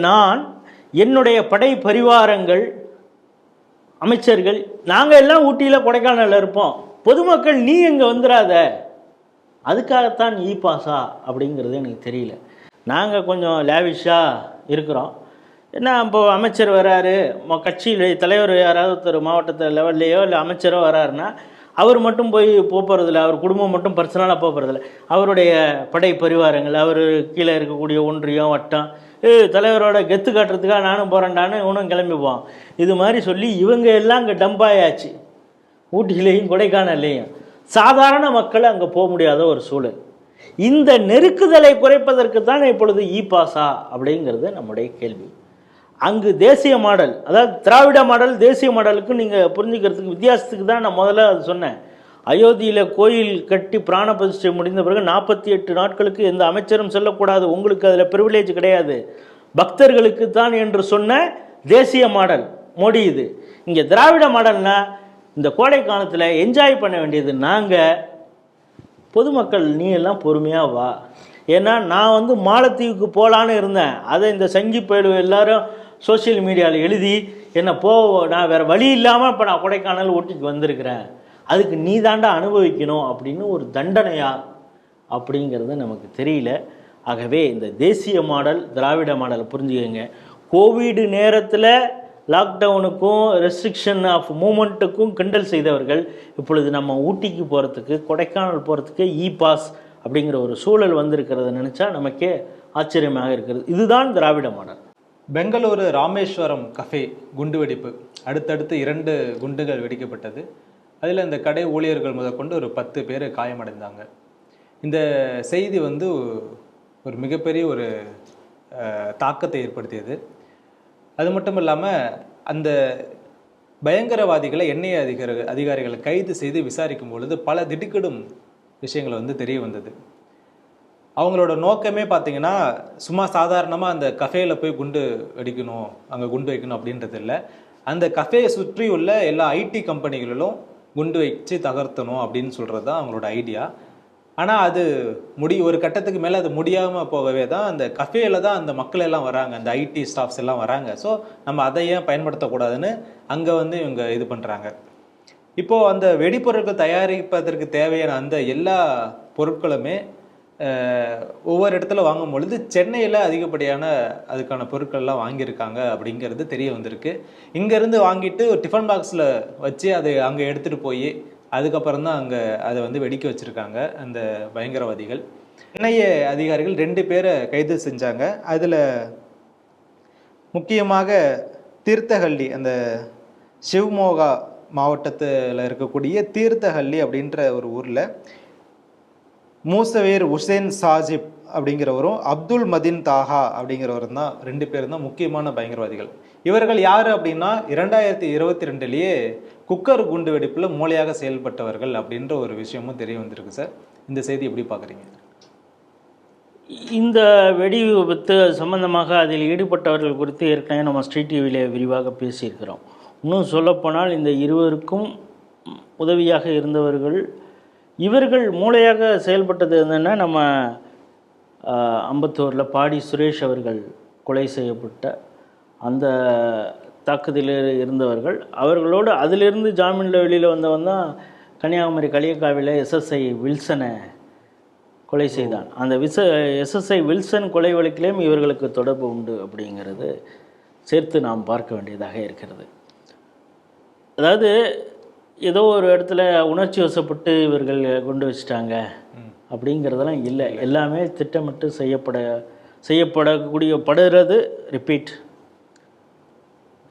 S1: என்னுடைய படை பரிவாரங்கள், அமைச்சர்கள், நாங்கள் எல்லாம் ஊட்டியில் கொடைக்கானலில் இருப்போம். பொதுமக்கள் நீ எங்கே வந்துடாத, அதுக்காகத்தான் பாஸா அப்படிங்கிறது எனக்கு தெரியல. நாங்கள் கொஞ்சம் லேவிஷாக இருக்கிறோம். என்ன இப்போ அமைச்சர் வராரு, கட்சியிலே தலைவர் யாராவது ஒருத்தர் மாவட்டத்தில் லெவல்லையோ இல்லை அமைச்சரோ வராருன்னா அவர் மட்டும் போய் போகிறதில்ல, அவர் குடும்பம் மட்டும் பர்சனலாக போகிறதில்ல, அவருடைய படை பரிவாரங்கள், அவர் கீழே இருக்கக்கூடிய ஒன்றியம், வட்டம், தலைவரோட கெத்து காட்டுறதுக்காக நானும் போகிறேன்டான்னு இவனும் கிளம்பிப்போம். இது மாதிரி சொல்லி இவங்க எல்லாம் அங்கே டம்பாயாச்சு. ஊட்டியிலையும் கொடைக்கானல்லையும் சாதாரண மக்கள் அங்கே போக முடியாத ஒரு சூழல். இந்த நெருக்குதலை குறைப்பதற்கு தான் இப்பொழுது பாஸா அப்படிங்கிறது நம்முடைய கேள்வி. அங்கு தேசிய மாடல், அதாவது திராவிட மாடல் தேசிய மாடலுக்கு நீங்கள் புரிஞ்சுக்கிறதுக்கு வித்தியாசத்துக்கு தான் நான் முதல்ல அது சொன்னேன். அயோத்தியில் கோயில் கட்டி பிராண பிரதிஷ்டை முடிந்த பிறகு 48 நாட்களுக்கு எந்த அமைச்சரும் செல்லக்கூடாது, உங்களுக்கு அதில் ப்ரிவிலேஜ் கிடையாது, பக்தர்களுக்கு தான் என்று சொன்ன தேசிய மாடல் மோடி. இது இங்கே திராவிட மாடல்னா இந்த கோடை காலத்தில் என்ஜாய் பண்ண வேண்டியது நாங்கள், பொதுமக்கள் நீ எல்லாம் பொறுமையாக வா. ஏன்னா நான் மாலத்தீவுக்கு போகலான்னு இருந்தேன், அதை இந்த சங்கி பயிலு எல்லாரும் சோசியல் மீடியாவில் எழுதி என்னை நான் வேறு வழி இல்லாமல் இப்போ நான் கொடைக்கானல் ஊட்டிக்கு வந்திருக்கிறேன், அதுக்கு நீ தாண்டா அனுபவிக்கணும் அப்படின்னு ஒரு தண்டனையா அப்படிங்கிறது நமக்கு தெரியல. ஆகவே இந்த தேசிய மாடல் திராவிட மாடல் புரிஞ்சுக்கங்க. கோவிட் நேரத்தில் லாக்டவுனுக்கும் ரெஸ்ட்ரிக்ஷன் ஆஃப் மூமெண்ட்டுக்கும் கிண்டல் செய்தவர்கள் இப்பொழுது நம்ம ஊட்டிக்கு போகிறதுக்கு கொடைக்கானல் போகிறதுக்கு பாஸ் அப்படிங்கிற ஒரு சூழல் வந்திருக்கிறத நினச்சா நமக்கே ஆச்சரியமாக இருக்கிறது. இதுதான் திராவிட மாடல்.
S2: பெங்களூரு ராமேஸ்வரம் கஃபே குண்டுவெடிப்பு, அடுத்தடுத்து 2 குண்டுகள் வெடிக்கப்பட்டது. அதில் இந்த கடை ஊழியர்கள் முதற்கொண்டு ஒரு 10 பேர் காயமடைந்தாங்க. இந்த செய்தி வந்து ஒரு மிகப்பெரிய ஒரு தாக்கத்தை ஏற்படுத்தியது. அது மட்டும் இல்லாமல் அந்த பயங்கரவாதிகளை எண்ணெய் அதிகாரிகளை கைது செய்து விசாரிக்கும் பொழுது பல திடுக்கிடும் விஷயங்கள் வந்து தெரிய வந்தது. அவங்களோட நோக்கமே பார்த்தீங்கன்னா சும்மா சாதாரணமாக அந்த கஃபேயில் போய் குண்டு வெடிக்கணும், அங்கே குண்டு வைக்கணும் அப்படின்றது இல்லை. அந்த கஃபேயை சுற்றி உள்ள எல்லா ஐடி கம்பெனிகளிலும் குண்டு வச்சு தகர்த்தணும் அப்படின்னு சொல்கிறது தான் அவங்களோட ஐடியா. ஆனால் அது ஒரு கட்டத்துக்கு மேலே அது முடியாமல் போகவே தான் அந்த கஃபேயில் தான் அந்த மக்கள் எல்லாம் வராங்க, அந்த ஐடி ஸ்டாஃப்ஸ் எல்லாம் வராங்க. ஸோ நம்ம அதை ஏன் பயன்படுத்தக்கூடாதுன்னு அங்கே வந்து இவங்க இது பண்ணுறாங்க. இப்போது அந்த வெடிப்பொருட்கள் தயாரிப்பதற்கு தேவையான அந்த எல்லா பொருட்களுமே ஒவ்வொரு இடத்துல வாங்கும் பொழுது சென்னையில் அதிகப்படியான அதுக்கான பொருட்கள்லாம் வாங்கியிருக்காங்க அப்படிங்கிறது தெரிய வந்திருக்கு. இங்கேருந்து வாங்கிட்டு ஒரு டிஃபன் பாக்ஸில் வச்சு அதை அங்கே எடுத்துகிட்டு போய் அதுக்கப்புறம் தான் அங்கே அதை வந்து வெடிக்க வச்சுருக்காங்க அந்த பயங்கரவாதிகள். என்ஐஏ அதிகாரிகள் 2 பேரை கைது செஞ்சாங்க. அதில் முக்கியமாக தீர்த்தஹள்ளி, அந்த சிவமோகா மாவட்டத்தில் இருக்கக்கூடிய தீர்த்தஹள்ளி அப்படின்ற ஒரு ஊரில் மூசவேர் உசேன் சாஜிப் அப்படிங்கிறவரும் அப்துல் மதீன் தாஹா அப்படிங்கிறவரும் தான் 2 பேரும் தான் முக்கியமான பயங்கரவாதிகள். இவர்கள் யார் அப்படின்னா 2022 குக்கர் குண்டு வெடிப்பில் மூளையாக செயல்பட்டவர்கள் அப்படின்ற ஒரு விஷயமும் தெரிய வந்திருக்கு சார். இந்த செய்தி எப்படி பார்க்குறீங்க?
S1: இந்த வெடி விபத்து சம்பந்தமாக அதில் ஈடுபட்டவர்கள் குறித்து ஏற்கனவே நம்ம ஸ்ட்ரீட் டிவியில் விரிவாக பேசியிருக்கிறோம். இன்னும் சொல்லப்போனால் இந்த இருவருக்கும் உதவியாக இருந்தவர்கள் இவர்கள் மூளையாக செயல்பட்டது என்னென்னா, நம்ம அம்பத்தூரில் பாடி சுரேஷ் அவர்கள் கொலை செய்யப்பட்ட அந்த தாக்குதலில் இருந்தவர்கள். அவர்களோடு அதிலிருந்து ஜாமீனில் வெளியில் வந்தவன் தான் கன்னியாகுமரி களியக்காவியில் எஸ்எஸ்ஐ வில்சனை கொலை செய்தான். அந்த எஸ்எஸ்ஐ வில்சன் கொலை வழக்கிலேயும் இவர்களுக்கு தொடர்பு உண்டு அப்படிங்கிறது சேர்த்து நாம் பார்க்க வேண்டியதாக இருக்கிறது. அதாவது ஏதோ ஒரு இடத்துல உணர்ச்சி வசப்பட்டு இவர்கள் கொண்டு வச்சிட்டாங்க அப்படிங்கிறதெல்லாம் இல்லை. எல்லாமே திட்டமிட்டு செய்யப்படப்படுறது. ரிப்பீட்,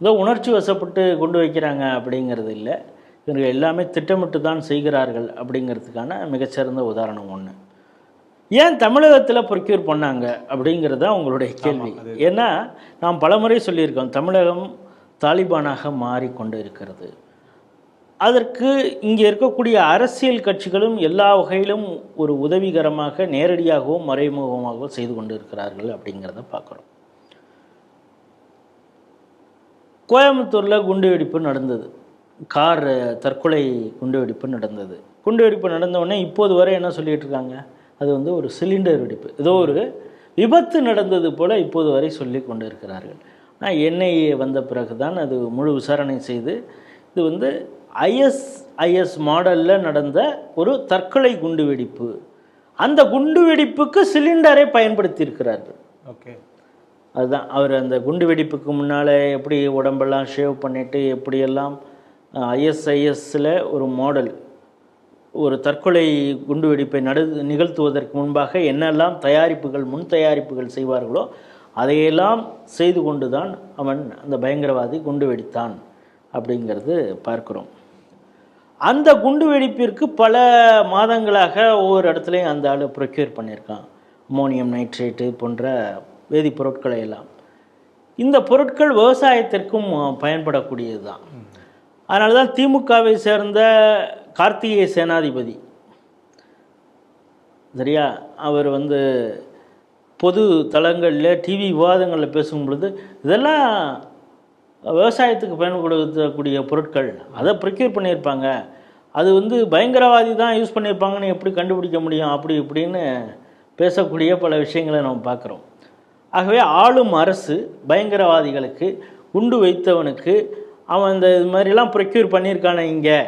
S1: ஏதோ உணர்ச்சி வசப்பட்டு கொண்டு வைக்கிறாங்க அப்படிங்கிறது இல்லை. இவர்கள் எல்லாமே திட்டமிட்டு தான் செய்கிறார்கள் அப்படிங்கிறதுக்கான மிகச்சிறந்த உதாரணம் ஒன்று. ஏன் தமிழகத்தில் ப்ரொக்யூர் பண்ணாங்க அப்படிங்கிறது தான் உங்களுடைய கேள்வி. ஏன்னா நாம் பலமுறை சொல்லியிருக்கோம், தமிழகம் தாலிபானாக மாறிக்கொண்டு இருக்கிறது. அதற்கு இங்கே இருக்கக்கூடிய அரசியல் கட்சிகளும் எல்லா வகையிலும் ஒரு உதவிகரமாக நேரடியாகவும் மறைமுகமாகவும் செய்து கொண்டு இருக்கிறார்கள் அப்படிங்கிறத பார்க்குறோம். கோயம்புத்தூரில் குண்டுவெடிப்பு நடந்தது, கார் தற்கொலை குண்டுவெடிப்பு நடந்தது. குண்டுவெடிப்பு நடந்தவுடனே இப்போது வரை என்ன சொல்லிகிட்டு இருக்காங்க, அது வந்து ஒரு சிலிண்டர் வெடிப்பு, ஏதோ ஒரு விபத்து நடந்தது போல் இப்போது வரை சொல்லி கொண்டு இருக்கிறார்கள். ஆனால் என்ஐஏ வந்த பிறகு தான் அது முழு விசாரணை செய்து இது வந்து ஐஎஸ்ஐஎஸ் மாடலில் நடந்த ஒரு தற்கொலை குண்டுவெடிப்பு, அந்த குண்டுவெடிப்புக்கு சிலிண்டரை பயன்படுத்தியிருக்கிறார்கள்.
S2: ஓகே,
S1: அதுதான் அவர் அந்த குண்டு வெடிப்புக்கு முன்னால் எப்படி உடம்பெல்லாம் ஷேவ் பண்ணிவிட்டு எப்படியெல்லாம் ஐஎஸ்ஐஎஸ்ஸில் ஒரு மாடல் ஒரு தற்கொலை குண்டு வெடிப்பை நிகழ்த்துவதற்கு முன்பாக என்னெல்லாம் முன் தயாரிப்புகள் செய்வார்களோ அதையெல்லாம் செய்து கொண்டு தான் அவன் அந்த பயங்கரவாதி குண்டு வெடித்தான் அப்படிங்கிறது பார்க்குறோம். அந்த குண்டு வெடிப்பிற்கு பல மாதங்களாக ஒவ்வொரு இடத்துலையும் அந்த ஆள் ப்ரொக்யூர் பண்ணியிருக்கான். அம்மோனியம் நைட்ரேட்டு போன்ற வேதிப்பொருட்களை எல்லாம். இந்த பொருட்கள் விவசாயத்திற்கும் பயன்படக்கூடியது தான். அதனால தான் திமுகவை சேர்ந்த கார்த்திகேய சேனாதிபதி, சரியா, அவர் வந்து பொது தளங்களில் டிவி விவாதங்களில் பேசும் பொழுது இதெல்லாம் விவசாயத்துக்கு பயன்படுத்தக்கூடிய பொருட்கள், அதை ப்ரொக்யூர் பண்ணியிருப்பாங்க, அது வந்து பயங்கரவாதி தான் யூஸ் பண்ணியிருப்பாங்கன்னு எப்படி கண்டுபிடிக்க முடியும் அப்படி இப்படின்னு பேசக்கூடிய பல விஷயங்களை நம்ம பார்க்குறோம். ஆகவே ஆளும் அரசு பயங்கரவாதிகளுக்கு குண்டு வைத்தவனுக்கு அவன் இந்த இது மாதிரிலாம் ப்ரொக்யூர் பண்ணியிருக்கானே, இங்கே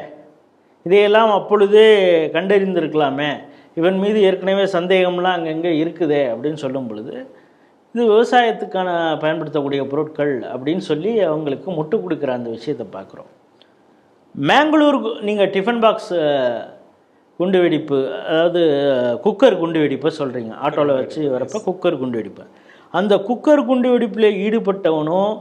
S1: இதையெல்லாம் அப்பொழுதே கண்டறிந்திருக்கலாமே, இவன் மீது ஏற்கனவே சந்தேகம்லாம் அங்கங்கே இருக்குதே அப்படின்னு சொல்லும் பொழுது இது விவசாயத்துக்கான பயன்படுத்தக்கூடிய பொருட்கள் அப்படின்னு சொல்லி அவங்களுக்கு முட்டு கொடுக்குற அந்த விஷயத்தை பார்க்குறோம். மேங்களூர் நீங்கள் டிஃபன் பாக்ஸ் குண்டு வெடிப்பு, அதாவது குக்கர் குண்டு வெடிப்பை சொல்கிறீங்க, ஆட்டோவில் வச்சு வரப்போ குக்கர் குண்டு வெடிப்பு. அந்த குக்கர் குண்டு வெடிப்பில் ஈடுபட்டவனும்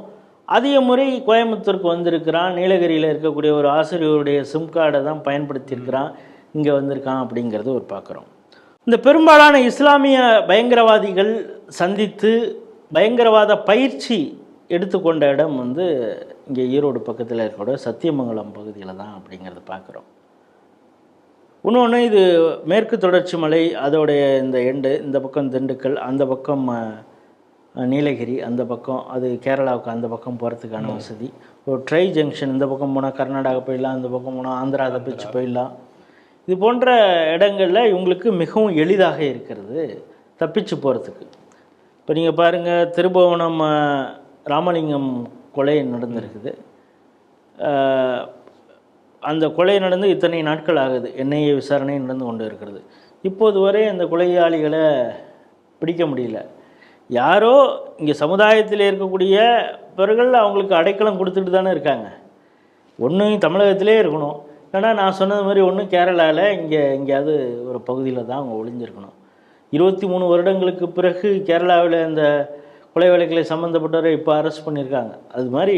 S1: அதிக முறை கோயம்புத்தூருக்கு வந்திருக்கிறான், நீலகிரியில் இருக்கக்கூடிய ஒரு ஆசிரியருடைய சிம் கார்டை தான் பயன்படுத்தியிருக்கிறான், இங்கே வந்திருக்கான் அப்படிங்கிறது ஒரு பார்க்குறோம். இந்த பெரும்பாலான இஸ்லாமிய பயங்கரவாதிகள் சந்தித்து பயங்கரவாத பயிற்சி எடுத்துக்கொண்ட இடம் வந்து இங்கே ஈரோடு பக்கத்தில் இருக்கக்கூடிய சத்தியமங்கலம் பகுதியில் தான் அப்படிங்கிறத பார்க்குறோம். இன்னொன்று, இது மேற்கு தொடர்ச்சி மலை, அதோடைய இந்த இந்த பக்கம் திண்டுக்கல், அந்த பக்கம் நீலகிரி, அந்த பக்கம் அது கேரளாவுக்கு அந்த பக்கம் போகிறதுக்கான வசதி. ஒரு ட்ரை ஜங்ஷன், இந்த பக்கம் போனால் கர்நாடகா போயிடலாம், அந்த பக்கம் போனால் ஆந்திரா தப்பிச்சு போயிடலாம். இது போன்ற இடங்களில் இவங்களுக்கு மிகவும் எளிதாக இருக்கிறது தப்பிச்சு போகிறதுக்கு. இப்போ நீங்கள் பாருங்கள், திருபுவனம் ராமலிங்கம் கொலை நடந்திருக்குது. அந்த கொலை நடந்து இத்தனை நாட்கள் ஆகுது, என்ஐஏ விசாரணை நடந்து கொண்டு இருக்கிறது. இப்போது வரை அந்த கொலையாளிகளை பிடிக்க முடியல. யாரோ இங்கே சமுதாயத்தில் இருக்கக்கூடியவர்கள் அவங்களுக்கு அடைக்கலம் கொடுத்துட்டு தானே இருக்காங்க. ஒன்று தமிழகத்திலே இருக்கணும், ஏன்னா நான் சொன்னது மாதிரி ஒன்று கேரளாவில் எங்கேயாவது ஒரு பகுதியில் தான் அவங்க ஒளிஞ்சிருக்கணும். 23 வருடங்களுக்கு பிறகு கேரளாவில் இந்த கொலை வழக்கில் சம்மந்தப்பட்டவரை இப்போ அரெஸ்ட் பண்ணியிருக்காங்க. அது மாதிரி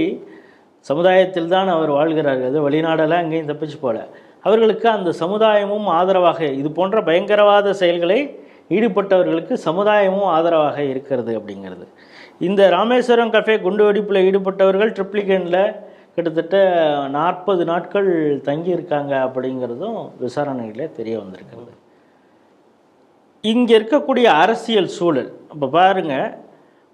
S1: சமுதாயத்தில் தான் அவர் வாழ்கிறார்கள், அது வெளிநாடெல்லாம் எங்கேயும் தப்பிச்சு போகல. அவர்களுக்கு அந்த சமுதாயமும் ஆதரவாக, இது போன்ற பயங்கரவாத செயல்களை ஈடுபட்டவர்களுக்கு சமுதாயமும் ஆதரவாக இருக்கிறது அப்படிங்கிறது. இந்த ராமேஸ்வரம் கஃபே குண்டுவெடிப்பில் ஈடுபட்டவர்கள் ட்ரிப்ளிகேனில் கிட்டத்தட்ட 40 நாட்கள் தங்கியிருக்காங்க அப்படிங்கிறதும் விசாரணையில் தெரிய வந்திருக்கிறது. இங்கே இருக்கக்கூடிய அரசியல் சூழல் இப்போ பாருங்கள்,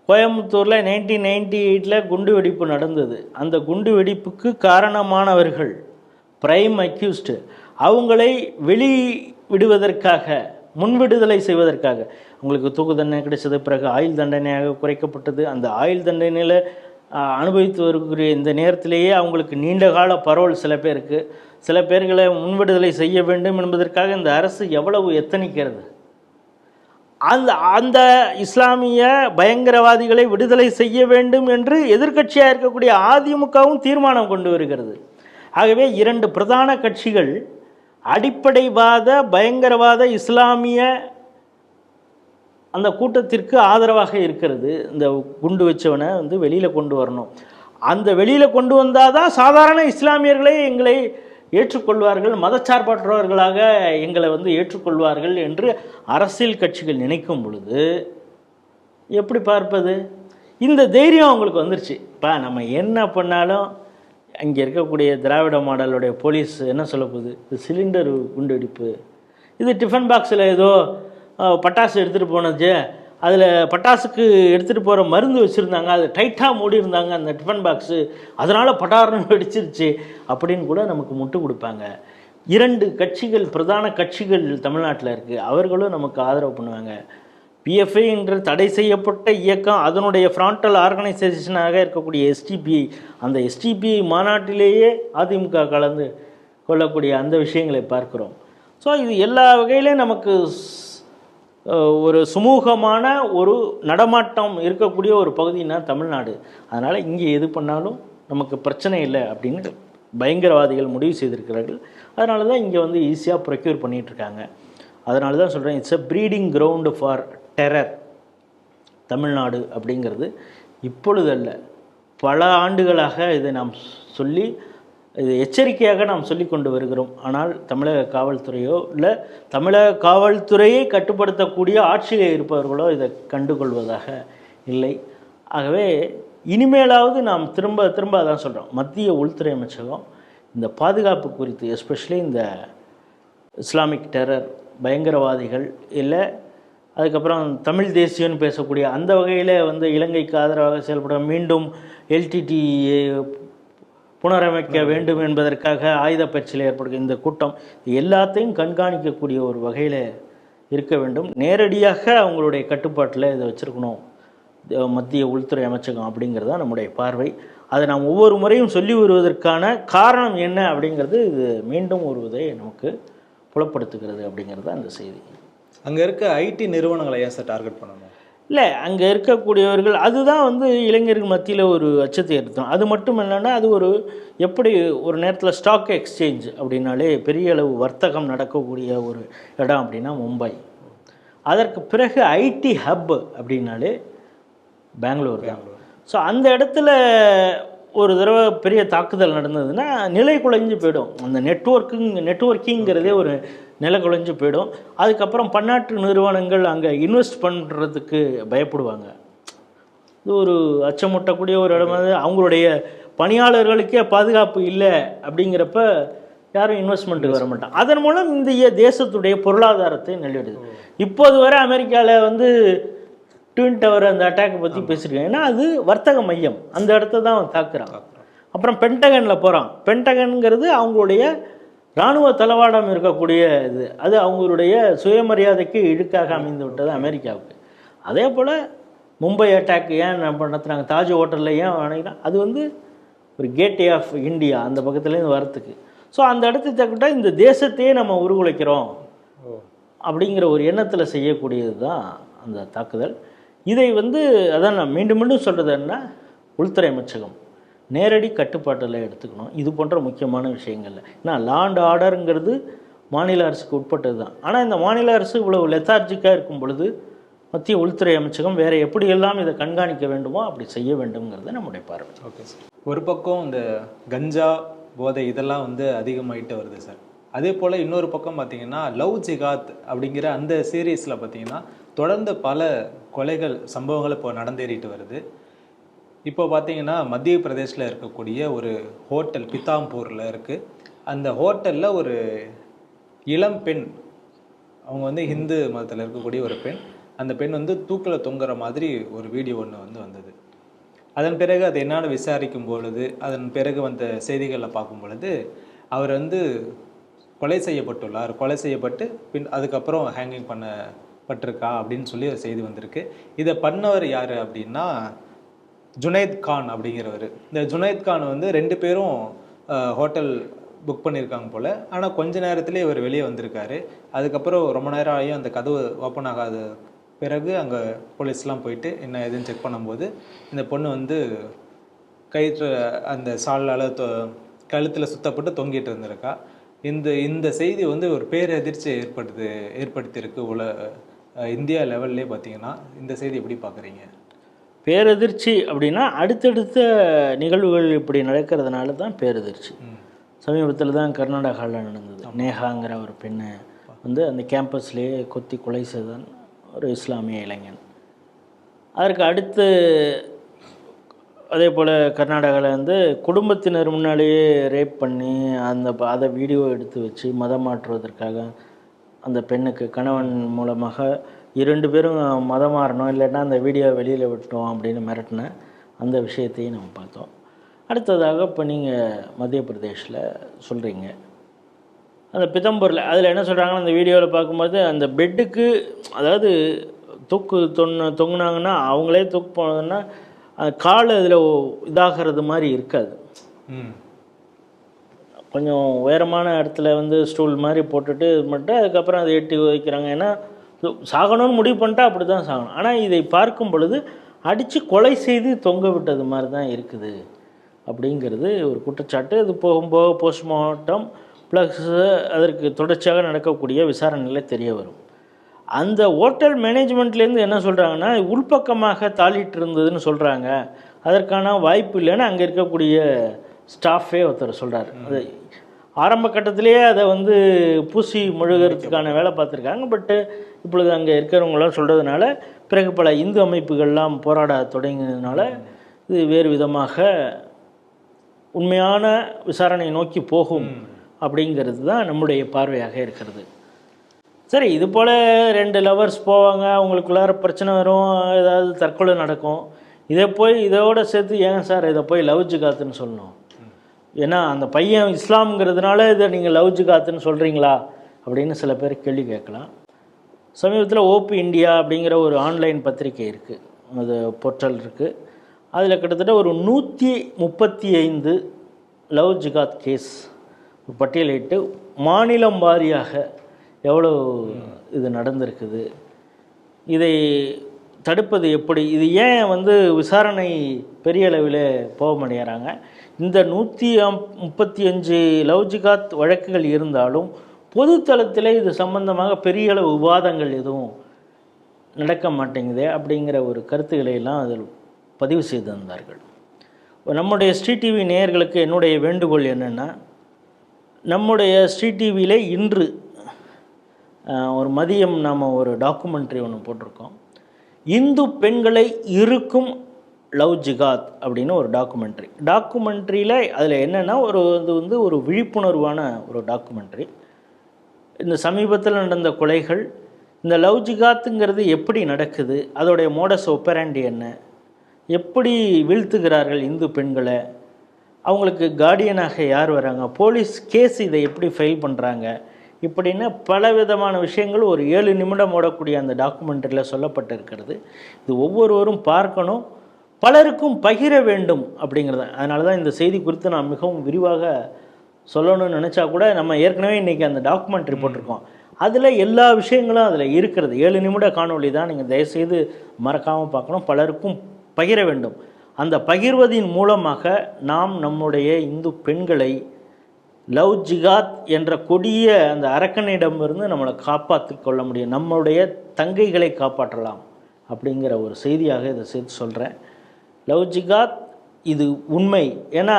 S1: கோயம்புத்தூரில் 1998 குண்டு வெடிப்பு நடந்தது. அந்த குண்டு வெடிப்புக்கு காரணமானவர்கள் பிரைம் அக்யூஸ்டு, அவங்களை வெளிவிடுவதற்காக, முன்விடுதலை செய்வதற்காக அவங்களுக்கு தூக்கு தண்டனை கிடைச்சது, பிறகு ஆயுள் தண்டனையாக குறைக்கப்பட்டது. அந்த ஆயுள் தண்டனையில் அனுபவித்து வரக்கூடிய இந்த நேரத்திலேயே அவங்களுக்கு நீண்ட கால பரோல், சில பேர்களை முன்விடுதலை செய்ய வேண்டும் என்பதற்காக இந்த அரசு எவ்வளவு எத்தனிக்கிறது. அந்த இஸ்லாமிய பயங்கரவாதிகளை விடுதலை செய்ய வேண்டும் என்று எதிர்க்கட்சியாக இருக்கக்கூடிய அதிமுகவும் தீர்மானம் கொண்டு வருகிறது. ஆகவே 2 பிரதான கட்சிகள் அடிப்படைவாத பயங்கரவாத இஸ்லாமிய அந்த கூட்டத்திற்கு ஆதரவாக இருக்கிறது. இந்த குண்டு வச்சவனை வெளியில் கொண்டு வரணும், அந்த வெளியில் கொண்டு வந்தால் தான் சாதாரண இஸ்லாமியர்களே எங்களை ஏற்றுக்கொள்வார்கள், மதச்சார்பற்றவர்களாக எங்களை ஏற்றுக்கொள்வார்கள் என்று அரசியல் கட்சிகள் நினைக்கும் பொழுது எப்படி பார்ப்பது? இந்த தைரியம் அவங்களுக்கு வந்துருச்சு. இப்போ நம்ம என்ன பண்ணாலும் அங்கே இருக்கக்கூடிய திராவிட மாடலுடைய போலீஸ் என்ன சொல்ல போகுது, இது சிலிண்டர் குண்டு வெடிப்பு, இது டிஃபன் பாக்ஸில் ஏதோ பட்டாசு எடுத்துகிட்டு போனது, அதில் பட்டாசுக்கு எடுத்துகிட்டு போகிற மருந்து வச்சுருந்தாங்க, அது டைட்டாக மூடி இருந்தாங்க அந்த டிஃபன் பாக்ஸு, அதனால் பட்டாருன்னு வெடிச்சிருச்சு அப்படின்னு கூட நமக்கு முட்டு கொடுப்பாங்க. 2 கட்சிகள், பிரதான கட்சிகள் தமிழ்நாட்டில் இருக்குது, அவர்களும் நமக்கு ஆதரவு பண்ணுவாங்க. பிஎஃப்ஐ என்ற தடை செய்யப்பட்ட இயக்கம், அதனுடைய ஃப்ராண்டல் ஆர்கனைசேஷனாக இருக்கக்கூடிய எஸ்டிபிஐ, அந்த எஸ்டிபிஐ மாநாட்டிலேயே அதிமுக கலந்து கொள்ளக்கூடிய அந்த விஷயங்களை பார்க்குறோம். ஸோ இது எல்லா வகையிலையும் நமக்கு ஒரு சுமூகமான ஒரு நடமாட்டம் இருக்கக்கூடிய ஒரு பகுதினா தமிழ்நாடு. அதனால் இங்கே எது பண்ணாலும் நமக்கு பிரச்சனை இல்லை அப்படின்னு பயங்கரவாதிகள் முடிவு செய்திருக்கிறார்கள். அதனால தான் இங்கே ஈஸியாக ப்ரொக்யூர் பண்ணிகிட்ருக்காங்க. அதனால தான் சொல்கிறேன், it's a breeding ground for terror Tamil Nadu அப்படிங்கிறது. இப்பொழுது அல்ல, பல ஆண்டுகளாக இதை நாம் சொல்லி, இது எச்சரிக்கையாக நாம் சொல்லி கொண்டு வருகிறோம். ஆனால் தமிழக காவல்துறையோ இல்லை தமிழக காவல்துறையை கட்டுப்படுத்தக்கூடிய ஆட்சியில் இருப்பவர்களோ இதை கண்டுகொள்வதாக இல்லை. ஆகவே இனிமேலாவது நாம் திரும்ப அதான் சொல்கிறோம், மத்திய உள்துறை அமைச்சகம் இந்த பாதுகாப்பு குறித்து, எஸ்பெஷலி இந்த இஸ்லாமிக் டெரர் பயங்கரவாதிகள் இல்லை, அதுக்கப்புறம் தமிழ் தேசியம்னு பேசக்கூடிய அந்த வகையில் இலங்கைக்கு ஆதரவாக செயல்பட மீண்டும் எல்டிடி புனரமைக்க வேண்டும் என்பதற்காக ஆயுத பயிற்சியில் ஏற்படுகிற இந்த கூட்டம் எல்லாத்தையும் கண்காணிக்கக்கூடிய ஒரு வகையில் இருக்க வேண்டும். நேரடியாக அவங்களுடைய கட்டுப்பாட்டில் இதை வச்சுருக்கணும் மத்திய உள்துறை அமைச்சகம் அப்படிங்கிறது தான் நம்முடைய பார்வை. அதை நாம் ஒவ்வொரு முறையும் சொல்லி வருவதற்கான காரணம் என்ன அப்படிங்கிறது இது மீண்டும் ஒரு இதை நமக்கு புலப்படுத்துகிறது அப்படிங்கிறது அந்த செய்தி.
S2: அங்கே இருக்க ஐடி நிறுவனங்களை ஏன் சார் டார்கெட் பண்ணணும்?
S1: இல்லை, அங்கே இருக்கக்கூடியவர்கள் அதுதான் வந்து இளைஞர்கள் மத்தியில் ஒரு அச்சத்தை ஏற்படுத்தும். அது மட்டும் இல்லைன்னா அது ஒரு எப்படி ஒரு நேரத்தில் ஸ்டாக் எக்ஸ்சேஞ்ச் அப்படின்னாலே பெரிய அளவு வர்த்தகம் நடக்கக்கூடிய ஒரு இடம் அப்படின்னா மும்பை. அதற்கு பிறகு ஐடி ஹப் அப்படின்னாலே பெங்களூர் தான். ஸோ அந்த இடத்துல ஒரு தடவை பெரிய தாக்குதல் நடந்ததுன்னா நிலை குலைஞ்சு போயிடும். அந்த நெட்வொர்க்கிங்கிறதே ஒரு நிலை குலைஞ்சு போயிடும். அதுக்கப்புறம் பன்னாட்டு நிறுவனங்கள் அங்கே இன்வெஸ்ட் பண்ணுறதுக்கு பயப்படுவாங்க. இது ஒரு அச்சமூட்டக்கூடிய ஒரு இடமாவது. அவங்களுடைய பணியாளர்களுக்கே பாதுகாப்பு இல்லை அப்படிங்கிறப்ப யாரும் இன்வெஸ்ட்மெண்ட்டுக்கு வர மாட்டாங்க. அதன் மூலம் இந்திய தேசத்துடைய பொருளாதாரத்தை நெல்லிடுது. இப்போது வரை அமெரிக்காவில் வந்து ட்வின் டவர் அந்த அட்டாக்கை பற்றி பேசியிருக்கேன். ஏன்னா அது வர்த்தக மையம், அந்த இடத்த தான் அவன் தாக்குறான். அப்புறம் பென்டகனில் போகிறான். பென்டகனுங்கிறது அவங்களுடைய இராணுவ தளவாடம் இருக்கக்கூடிய இது. அது அவங்களுடைய சுயமரியாதைக்கு இழுக்காக அமைந்து விட்டது அமெரிக்காவுக்கு. அதே போல் மும்பை அட்டாக் ஏன் நடத்துனாங்க, தாஜ் ஹோட்டலில் ஏன் நினைக்கிறான், அது வந்து ஒரு கேட்வே ஆஃப் இந்தியா அந்த பக்கத்துலேருந்து வரத்துக்கு. ஸோ அந்த இடத்தை தக்கிட்டால் இந்த தேசத்தையே நம்ம உருகுலைக்கிறோம் அப்படிங்கிற ஒரு எண்ணத்தில் செய்யக்கூடியது தான் அந்த தாக்குதல். இதை வந்து அதான் நான் மீண்டும் மீண்டும் சொல்கிறது என்ன, உள்துறை அமைச்சகம் நேரடி கட்டுப்பாட்டில் எடுத்துக்கணும் இது போன்ற முக்கியமான விஷயங்கள்ல. ஏன்னா லா அண்ட் ஆர்டருங்கிறது மாநில அரசுக்கு உட்பட்டது தான். ஆனால் இந்த மாநில அரசு இவ்வளவு லெத்தார்ஜிக்காக இருக்கும் பொழுது மத்திய உள்துறை அமைச்சகம் வேறு எப்படியெல்லாம் இதை கண்காணிக்க வேண்டுமோ அப்படி செய்ய வேண்டும்ங்கிறது நம்முடைய பார்வை.
S2: Okay sir. ஒரு பக்கம் இந்த கஞ்சா போதை இதெல்லாம் வந்து அதிகமாகிட்டு வருது சார். அதே போல் இன்னொரு பக்கம் பார்த்தீங்கன்னா லவ் ஜிகாத் அப்படிங்கிற அந்த சீரீஸில் பார்த்தீங்கன்னா தொடர்ந்து பல கொலைகள் சம்பவங்கள் இப்போ நடந்தேறிட்டு வருது. இப்போ பார்த்தீங்கன்னா மத்திய பிரதேசில் இருக்கக்கூடிய ஒரு ஹோட்டல் பித்தாம்பூரில் இருக்குது. அந்த ஹோட்டலில் ஒரு இளம் பெண், அவங்க வந்து ஹிந்து மதத்தில் இருக்கக்கூடிய ஒரு பெண், அந்த பெண் வந்து தூக்கில் தொங்குற மாதிரி ஒரு வீடியோ ஒன்று வந்தது. அதன் பிறகு அது என்னன்னு விசாரிக்கும் பொழுது, அதன் பிறகு வந்த செய்திகளில் பார்க்கும் பொழுது அவர் வந்து கொலை செய்யப்பட்டுள்ளார். கொலை செய்யப்பட்டு அதுக்கப்புறம் ஹேங்கிங் பண்ணப்பட்டிருக்கா அப்படின்னு சொல்லி ஒரு செய்தி வந்திருக்கு. இதை பண்ணவர் யார் அப்படின்னா ஜுனைத் கான் அப்படிங்கிறவர். இந்த ஜுனைத் கான் வந்து 2 பேரும் ஹோட்டல் புக் பண்ணியிருக்காங்க போல். ஆனால் கொஞ்ச நேரத்திலே இவர் வெளியே வந்திருக்காரு. அதுக்கப்புறம் ரொம்ப நேரம் ஆகியும் அந்த கதவு ஓப்பன் ஆகாத பிறகு அங்கே போலீஸ்லாம் போயிட்டு என்ன எதுன்னு செக் பண்ணும்போது இந்த பொண்ணு வந்து கயிற்று அந்த சாலால் கழுத்தில் சுத்தப்பட்டு தொங்கிட்டு இருந்திருக்கா. இந்த செய்தி வந்து ஒரு பேரதிர்ச்சி ஏற்படுத்தியிருக்கு இந்தியா லெவல்லே. பார்த்தீங்கன்னா இந்த செய்தி எப்படி பார்க்குறீங்க?
S1: பேரதிர்ச்சி அப்படின்னா அடுத்தடுத்த நிகழ்வுகள் இப்படி நடக்கிறதுனால தான் பேரதிர்ச்சி. சமீபத்தில் தான் கர்நாடகாவில் நடந்தது. நேஹாங்கிற ஒரு பெண்ணை வந்து அந்த கேம்பஸ்லேயே கொத்தி கொலை செய்தான் ஒரு இஸ்லாமிய இளைஞன். அதற்கு அடுத்து அதே போல் கர்நாடகாவில் வந்து குடும்பத்தினர் முன்னாலேயே ரேப் பண்ணி அதை வீடியோ எடுத்து வச்சு மதம் மாற்றுவதற்காக அந்த பெண்ணுக்கு கணவன் மூலமாக 2 பேரும் மதம் மாறணும், இல்லைன்னா அந்த வீடியோ வெளியில் விட்டோம் அப்படின்னு மிரட்டின அந்த விஷயத்தையும் நம்ம பார்த்தோம். அடுத்ததாக இப்போ நீங்கள் மத்திய பிரதேஷில் சொல்கிறீங்க அந்த பிதம்பூரில், அதில் என்ன சொல்கிறாங்கன்னா அந்த வீடியோவில் பார்க்கும்போது அந்த பெட்டுக்கு அதாவது தொங்குனாங்கன்னா அவங்களே தூக்கு போனதுன்னா கால் அதில் இதாகிறது மாதிரி இருக்காது. கொஞ்சம் உயரமான இடத்துல வந்து ஸ்டூல் மாதிரி போட்டுட்டு மட்டும் அதுக்கப்புறம் அதை எட்டி வைக்கிறாங்க. ஏன்னா சாகணும்னு முடிவு பண்ணிட்டா அப்படி தான் சாகணும். ஆனால் இதை பார்க்கும் பொழுது அடித்து கொலை செய்து தொங்க விட்டது மாதிரி தான் இருக்குது அப்படிங்கிறது ஒரு குற்றச்சாட்டு. இது போகும்போது போஸ்ட்மார்ட்டம் ப்ளஸ் அதற்கு தொடர்ச்சியாக நடக்கக்கூடிய விசாரணையில் தெரிய வரும். அந்த ஹோட்டல் மேனேஜ்மெண்ட்லேருந்து என்ன சொல்கிறாங்கன்னா உள்பக்கமாக தாளிட்டு இருந்ததுன்னு சொல்கிறாங்க. அதற்கான வாய்ப்பு இல்லைன்னு அங்கே இருக்கக்கூடிய ஸ்டாஃபே ஒருத்தர் சொல்கிறார். அது ஆரம்ப கட்டத்திலேயே அதை வந்து பூசி முழுகிறதுக்கான வேலை பார்த்துருக்காங்க. பட்டு இப்பொழுது அங்கே இருக்கிறவங்களாம் சொல்கிறதுனால பிறகு பல இந்து அமைப்புகள்லாம் போராட தொடங்கினதுனால இது வேறு விதமாக உண்மையான விசாரணை நோக்கி போகும் அப்படிங்கிறது தான் நம்முடைய பார்வையாக இருக்கிறது. சரி, இது போல் 2 லவர்ஸ் போவாங்க, அவங்களுக்குள்ளார பிரச்சனை வரும், ஏதாவது தற்கொலை நடக்கும். இதோடு சேர்த்து ஏன் சார் இதை போய் லவ் ஜிகாத்துன்னு சொல்லணும்? ஏன்னா அந்த பையன் இஸ்லாம்ங்கிறதுனால இதை நீங்கள் லவ் ஜிகாத்துன்னு சொல்கிறீங்களா அப்படின்னு சில பேர் கேள்வி கேட்கலாம். சமீபத்தில் ஓபி இந்தியா அப்படிங்கிற ஒரு ஆன்லைன் பத்திரிக்கை இருக்குது, அது போர்ட்டல் இருக்குது. அதில் கிட்டத்தட்ட ஒரு 135 லவ் ஜிகாத் கேஸ் பட்டியலிட்டு மாநிலம் வாரியாக எவ்வளோ இது நடந்திருக்குது, இதை தடுப்பது எப்படி, இது ஏன் வந்து விசாரணை பெரிய அளவில் போக மாட்டேங்கிறாங்க. இந்த 135 லவ் ஜிகாத் வழக்குகள் இருந்தாலும் பொதுத்தளத்தில் இது சம்பந்தமாக பெரிய அளவு விவாதங்கள் எதுவும் நடக்க மாட்டேங்குது அப்படிங்கிற ஒரு கருத்துக்களை எல்லாம் அதில் பதிவு செய்திருந்தார்கள். நம்முடைய ஸ்ரீ டிவி நேயர்களுக்கு என்னுடைய வேண்டுகோள் என்னென்னா, நம்முடைய ஸ்ரீ டிவியில் இன்று ஒரு மதியம் நாம் ஒரு டாக்குமெண்ட்ரி ஒன்று போட்டிருக்கோம். இந்து பெண்களை இருக்கும் லவ் ஜிகாத் அப்படின்னு ஒரு டாக்குமெண்ட்ரியில் அதில் என்னென்னா இது வந்து ஒரு விழிப்புணர்வான ஒரு டாக்குமெண்ட்ரி. இந்த சமீபத்தில் நடந்த கொலைகள், இந்த லவ் ஜிகாத்துங்கிறது எப்படி நடக்குது, அதோடைய மோடஸ் ஒப்பரண்டி என்ன, எப்படி வீழ்த்துகிறார்கள் இந்து பெண்களை, அவங்களுக்கு கார்டியனாக யார் வராங்க, போலீஸ் கேஸ் இதை எப்படி ஃபைல் பண்ணுறாங்க, இப்படின்னு பல விதமான விஷயங்கள் ஒரு 7 நிமிடம் ஓடக்கூடிய அந்த டாக்குமெண்ட்ரியில் சொல்லப்பட்டிருக்கிறது. இது ஒவ்வொருவரும் பார்க்கணும், பலருக்கும் பகிர வேண்டும் அப்படிங்கிறது. அதனால தான் இந்த செய்தி குறித்து நான் மிகவும் விரிவாக சொல்லணும்னு நினச்சா கூட நம்ம ஏற்கனவே இன்றைக்கி அந்த டாக்குமெண்ட்ரி போட்டிருக்கோம். அதில் எல்லா விஷயங்களும் அதில் இருக்கிறது. 7 நிமிட காணொளி தான், நீங்கள் தயவுசெய்து மறக்காமல் பார்க்கணும், பலருக்கும் பகிர வேண்டும். அந்த பகிர்வதின் மூலமாக நாம் நம்முடைய இந்து பெண்களை லவ் ஜிகாத் என்ற கொடிய அந்த அரக்கனிடமிருந்து நம்மளை காப்பாற்றி கொள்ள முடியும், நம்முடைய தங்கைகளை காப்பாற்றலாம் அப்படிங்கிற ஒரு செய்தியாக இதை சேர்த்து சொல்கிறேன். லவ் ஜிகாத் இது உண்மை. ஏன்னா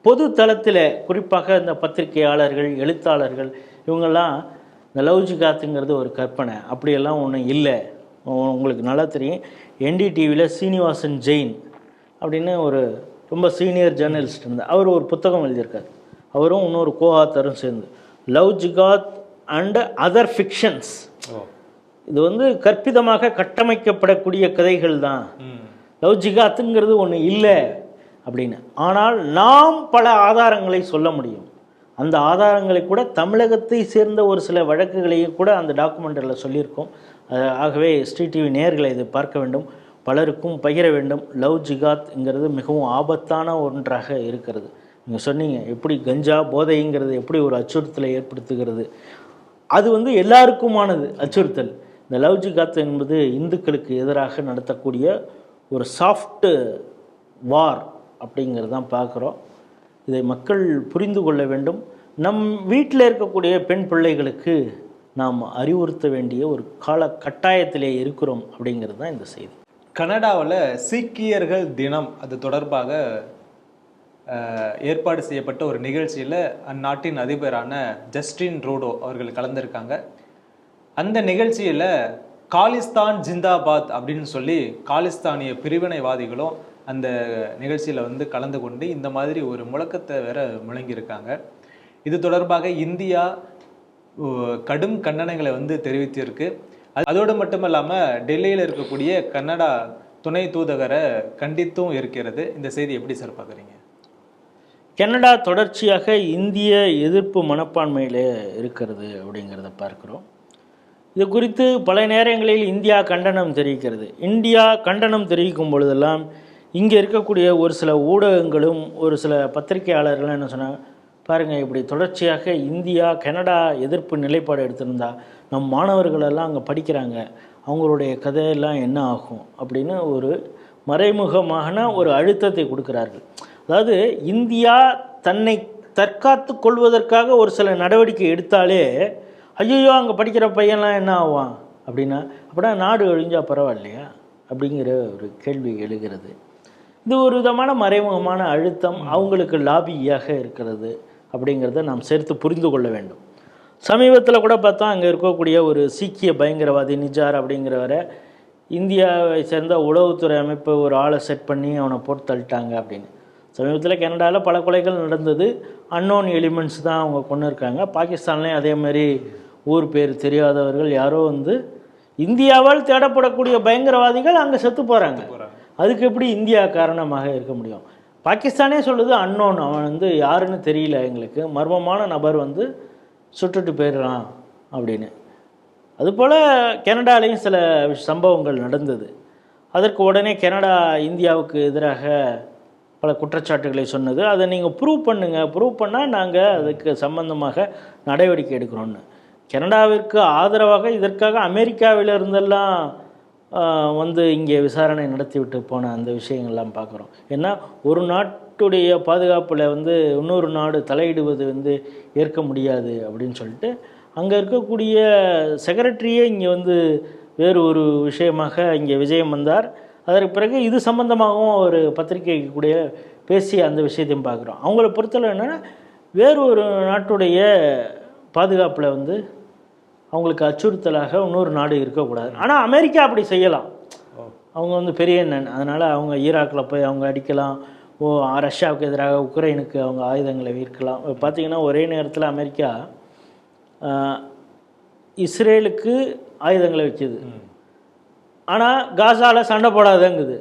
S1: பொது தளத்தில் குறிப்பாக இந்த பத்திரிகையாளர்கள், எழுத்தாளர்கள் இவங்கெல்லாம் இந்த லவ் ஜிகாத்துங்கிறது ஒரு கற்பனை, அப்படியெல்லாம் ஒன்றும் இல்லை. உங்களுக்கு நல்லா தெரியும், NDTVயில் சீனிவாசன் ஜெயின் அப்படின்னு ஒரு ரொம்ப சீனியர் ஜேர்னலிஸ்ட் இருந்தார். அவர் ஒரு புத்தகம் எழுதியிருக்கார், அவரும் இன்னொரு கோஆத்தரும் சேர்ந்து, love Jihad and other fictions. இது வந்து கற்பிதமாக கட்டமைக்கப்படக்கூடிய கதைகள் தான், லவ் ஜிகாத்துங்கிறது ஒன்று இல்லை அப்படின்னு. ஆனால் நாம் பல ஆதாரங்களை சொல்ல முடியும். அந்த ஆதாரங்களை கூட தமிழகத்தை சேர்ந்த ஒரு சில வழக்குகளையும் கூட அந்த டாக்குமெண்ட்ரியில் சொல்லியிருக்கோம். ஆகவே ஸ்ரீ டிவி நேயர்களை இதை பார்க்க வேண்டும், பலருக்கும் பகிர வேண்டும். லவ் ஜிகாத்ங்கிறது மிகவும் ஆபத்தான ஒன்றாக இருக்கிறது. நீங்கள் சொன்னீங்க எப்படி கஞ்சா போதைங்கிறது எப்படி ஒரு அச்சுறுத்தலை ஏற்படுத்துகிறது, அது வந்து எல்லாருக்குமானது அச்சுறுத்தல். இந்த லவ் ஜிகாத் என்பது இந்துக்களுக்கு எதிராக நடத்தக்கூடிய ஒரு சாஃப்ட் வார் அப்படிங்கிறது தான் பார்க்குறோம். இதை மக்கள் புரிந்து கொள்ள வேண்டும். நம் வீட்டில் இருக்கக்கூடிய பெண் பிள்ளைகளுக்கு நாம் அறிவுறுத்த வேண்டிய ஒரு கால கட்டாயத்திலே இருக்கிறோம் அப்படிங்கிறது தான் இந்த செய்தி.
S2: கனடாவில் சீக்கியர்கள் தினம் அது தொடர்பாக ஏற்பாடு செய்யப்பட்ட ஒரு நிகழ்ச்சியில் அந்நாட்டின் அதிபரான ஜஸ்டின் ட்ரூடோ அவர்கள் கலந்துருக்காங்க. அந்த நிகழ்ச்சியில் காலிஸ்தான் ஜிந்தாபாத் அப்படின்னு சொல்லி காலிஸ்தானிய பிரிவினைவாதிகளும் அந்த நிகழ்ச்சியில் வந்து கலந்து கொண்டு இந்த மாதிரி ஒரு முழக்கத்தை வேற முழங்கியிருக்காங்க. இது தொடர்பாக இந்தியா கடும் கண்டனங்களை வந்து தெரிவித்திருக்கு. அதோடு மட்டும் இல்லாமல் டெல்லியில் இருக்கக்கூடிய கனடா துணை தூதகரை கண்டித்தும் இருக்கிறது. இந்த செய்தி எப்படி சார் பார்க்குறீங்க?
S1: கனடா தொடர்ச்சியாக இந்திய எதிர்ப்பு மனப்பான்மையில் இருக்கிறது அப்படிங்கிறத பார்க்குறோம். இது குறித்து பல நேரங்களில் இந்தியா கண்டனம் தெரிவிக்கிறது. இந்தியா கண்டனம் தெரிவிக்கும் பொழுதெல்லாம் இங்கே இருக்கக்கூடிய ஒரு சில ஊடகங்களும் ஒரு சில பத்திரிகையாளர்களும் என்ன சொன்னாங்க, பாருங்கள், இப்படி தொடர்ச்சியாக இந்தியா கனடா எதிர்ப்பு நிலைப்பாடு எடுத்திருந்தா நம் மாணவர்களெல்லாம் அங்கே படிக்கிறாங்க, அவங்களுடைய கதையெல்லாம் என்ன ஆகும் அப்படின்னு ஒரு மறைமுகமான ஒரு அழுத்தத்தை கொடுக்கிறார்கள். அதாவது இந்தியா தன்னை தற்காத்து கொள்வதற்காக ஒரு சில நடவடிக்கை எடுத்தாலே ஐயோ அங்கே படிக்கிற பையன்லாம் என்ன ஆவான் அப்படின்னா நாடு அழிஞ்சால் பரவாயில்லையா அப்படிங்கிற ஒரு கேள்வி எழுகிறது. இது ஒரு விதமான மறைமுகமான அழுத்தம், அவங்களுக்கு லாபியாக இருக்கிறது அப்படிங்கிறத நாம் சேர்த்து புரிந்து கொள்ள வேண்டும். சமீபத்தில் கூட பார்த்தா அங்கே இருக்கக்கூடிய ஒரு சீக்கிய பயங்கரவாதி நிஜார் அப்படிங்கிறவரை இந்தியாவை சேர்ந்த உளவுத்துறை அமைப்பு ஒரு ஆளை செட் பண்ணி அவனை போட்டு தள்ளிட்டாங்க அப்படின்னு. சமீபத்தில் கனடாவில் பல கொலைகள் நடந்தது, அன்னோன் எலிமெண்ட்ஸ் தான் அவங்க கொண்டு இருக்காங்க. பாகிஸ்தான்லேயும் அதே மாதிரி ஊர் பேர் தெரியாதவர்கள் யாரோ வந்து இந்தியாவால் தேடப்படக்கூடிய பயங்கரவாதிகள் அங்கே செத்து போகிறாங்க. அதுக்கு எப்படி இந்தியா காரணமாக இருக்க முடியும்? பாகிஸ்தானே சொல்லுது அன்னோன், அவன் வந்து யாருன்னு தெரியல, எங்களுக்கு மர்மமான நபர் வந்து சுட்டுட்டு போயிடுறான் அப்படின்னு. அதுபோல் கனடாலேயும் சில சம்பவங்கள் நடந்தது. அதற்கு உடனே கனடா இந்தியாவுக்கு எதிராக பல குற்றச்சாட்டுகளை சொன்னது. அதை நீங்கள் ப்ரூவ் பண்ணுங்கள், ப்ரூவ் பண்ணால் நாங்கள் அதுக்கு சம்பந்தமாக நடவடிக்கை எடுக்கிறோன்னு. கனடாவிற்கு ஆதரவாக இதற்காக அமெரிக்காவிலிருந்தெல்லாம் வந்து இங்கே விசாரணை நடத்திவிட்டு போன அந்த விஷயங்கள்லாம் பார்க்குறோம். ஏன்னா ஒரு நாட்டுடைய பாதுகாப்பில் வந்து இன்னொரு நாடு தலையிடுவது வந்து ஏற்க முடியாது அப்படின்னு சொல்லிட்டு அங்கே இருக்கக்கூடிய செக்ரட்டரியே இங்கே வந்து வேறு ஒரு விஷயமாக இங்கே விஜயம் வந்தார். அதற்கு பிறகு இது சம்பந்தமாகவும் ஒரு பத்திரிகைக்கு கூட பேசி அந்த விஷயத்தையும் பார்க்குறோம். அவங்கள பொறுத்தளவு என்னென்னா வேறு ஒரு நாட்டுடைய பாதுகாப்பில் வந்து அவங்களுக்கு அச்சுறுத்தலாக இன்னொரு நாடு இருக்கக்கூடாது. ஆனால் அமெரிக்கா அப்படி செய்யலாம். அவங்க வந்து பெரிய எண்ணன், அதனால் அவங்க ஈராக்கில் போய் அவங்க அடிக்கலாம். ரஷ்யாவுக்கு எதிராக உக்ரைனுக்கு அவங்க ஆயுதங்களை விற்கலாம். பார்த்திங்கன்னா ஒரே நேரத்தில் அமெரிக்கா இஸ்ரேலுக்கு ஆயுதங்களை வைக்கிது, ஆனால் காசாவில் சண்டை போடாதங்குது.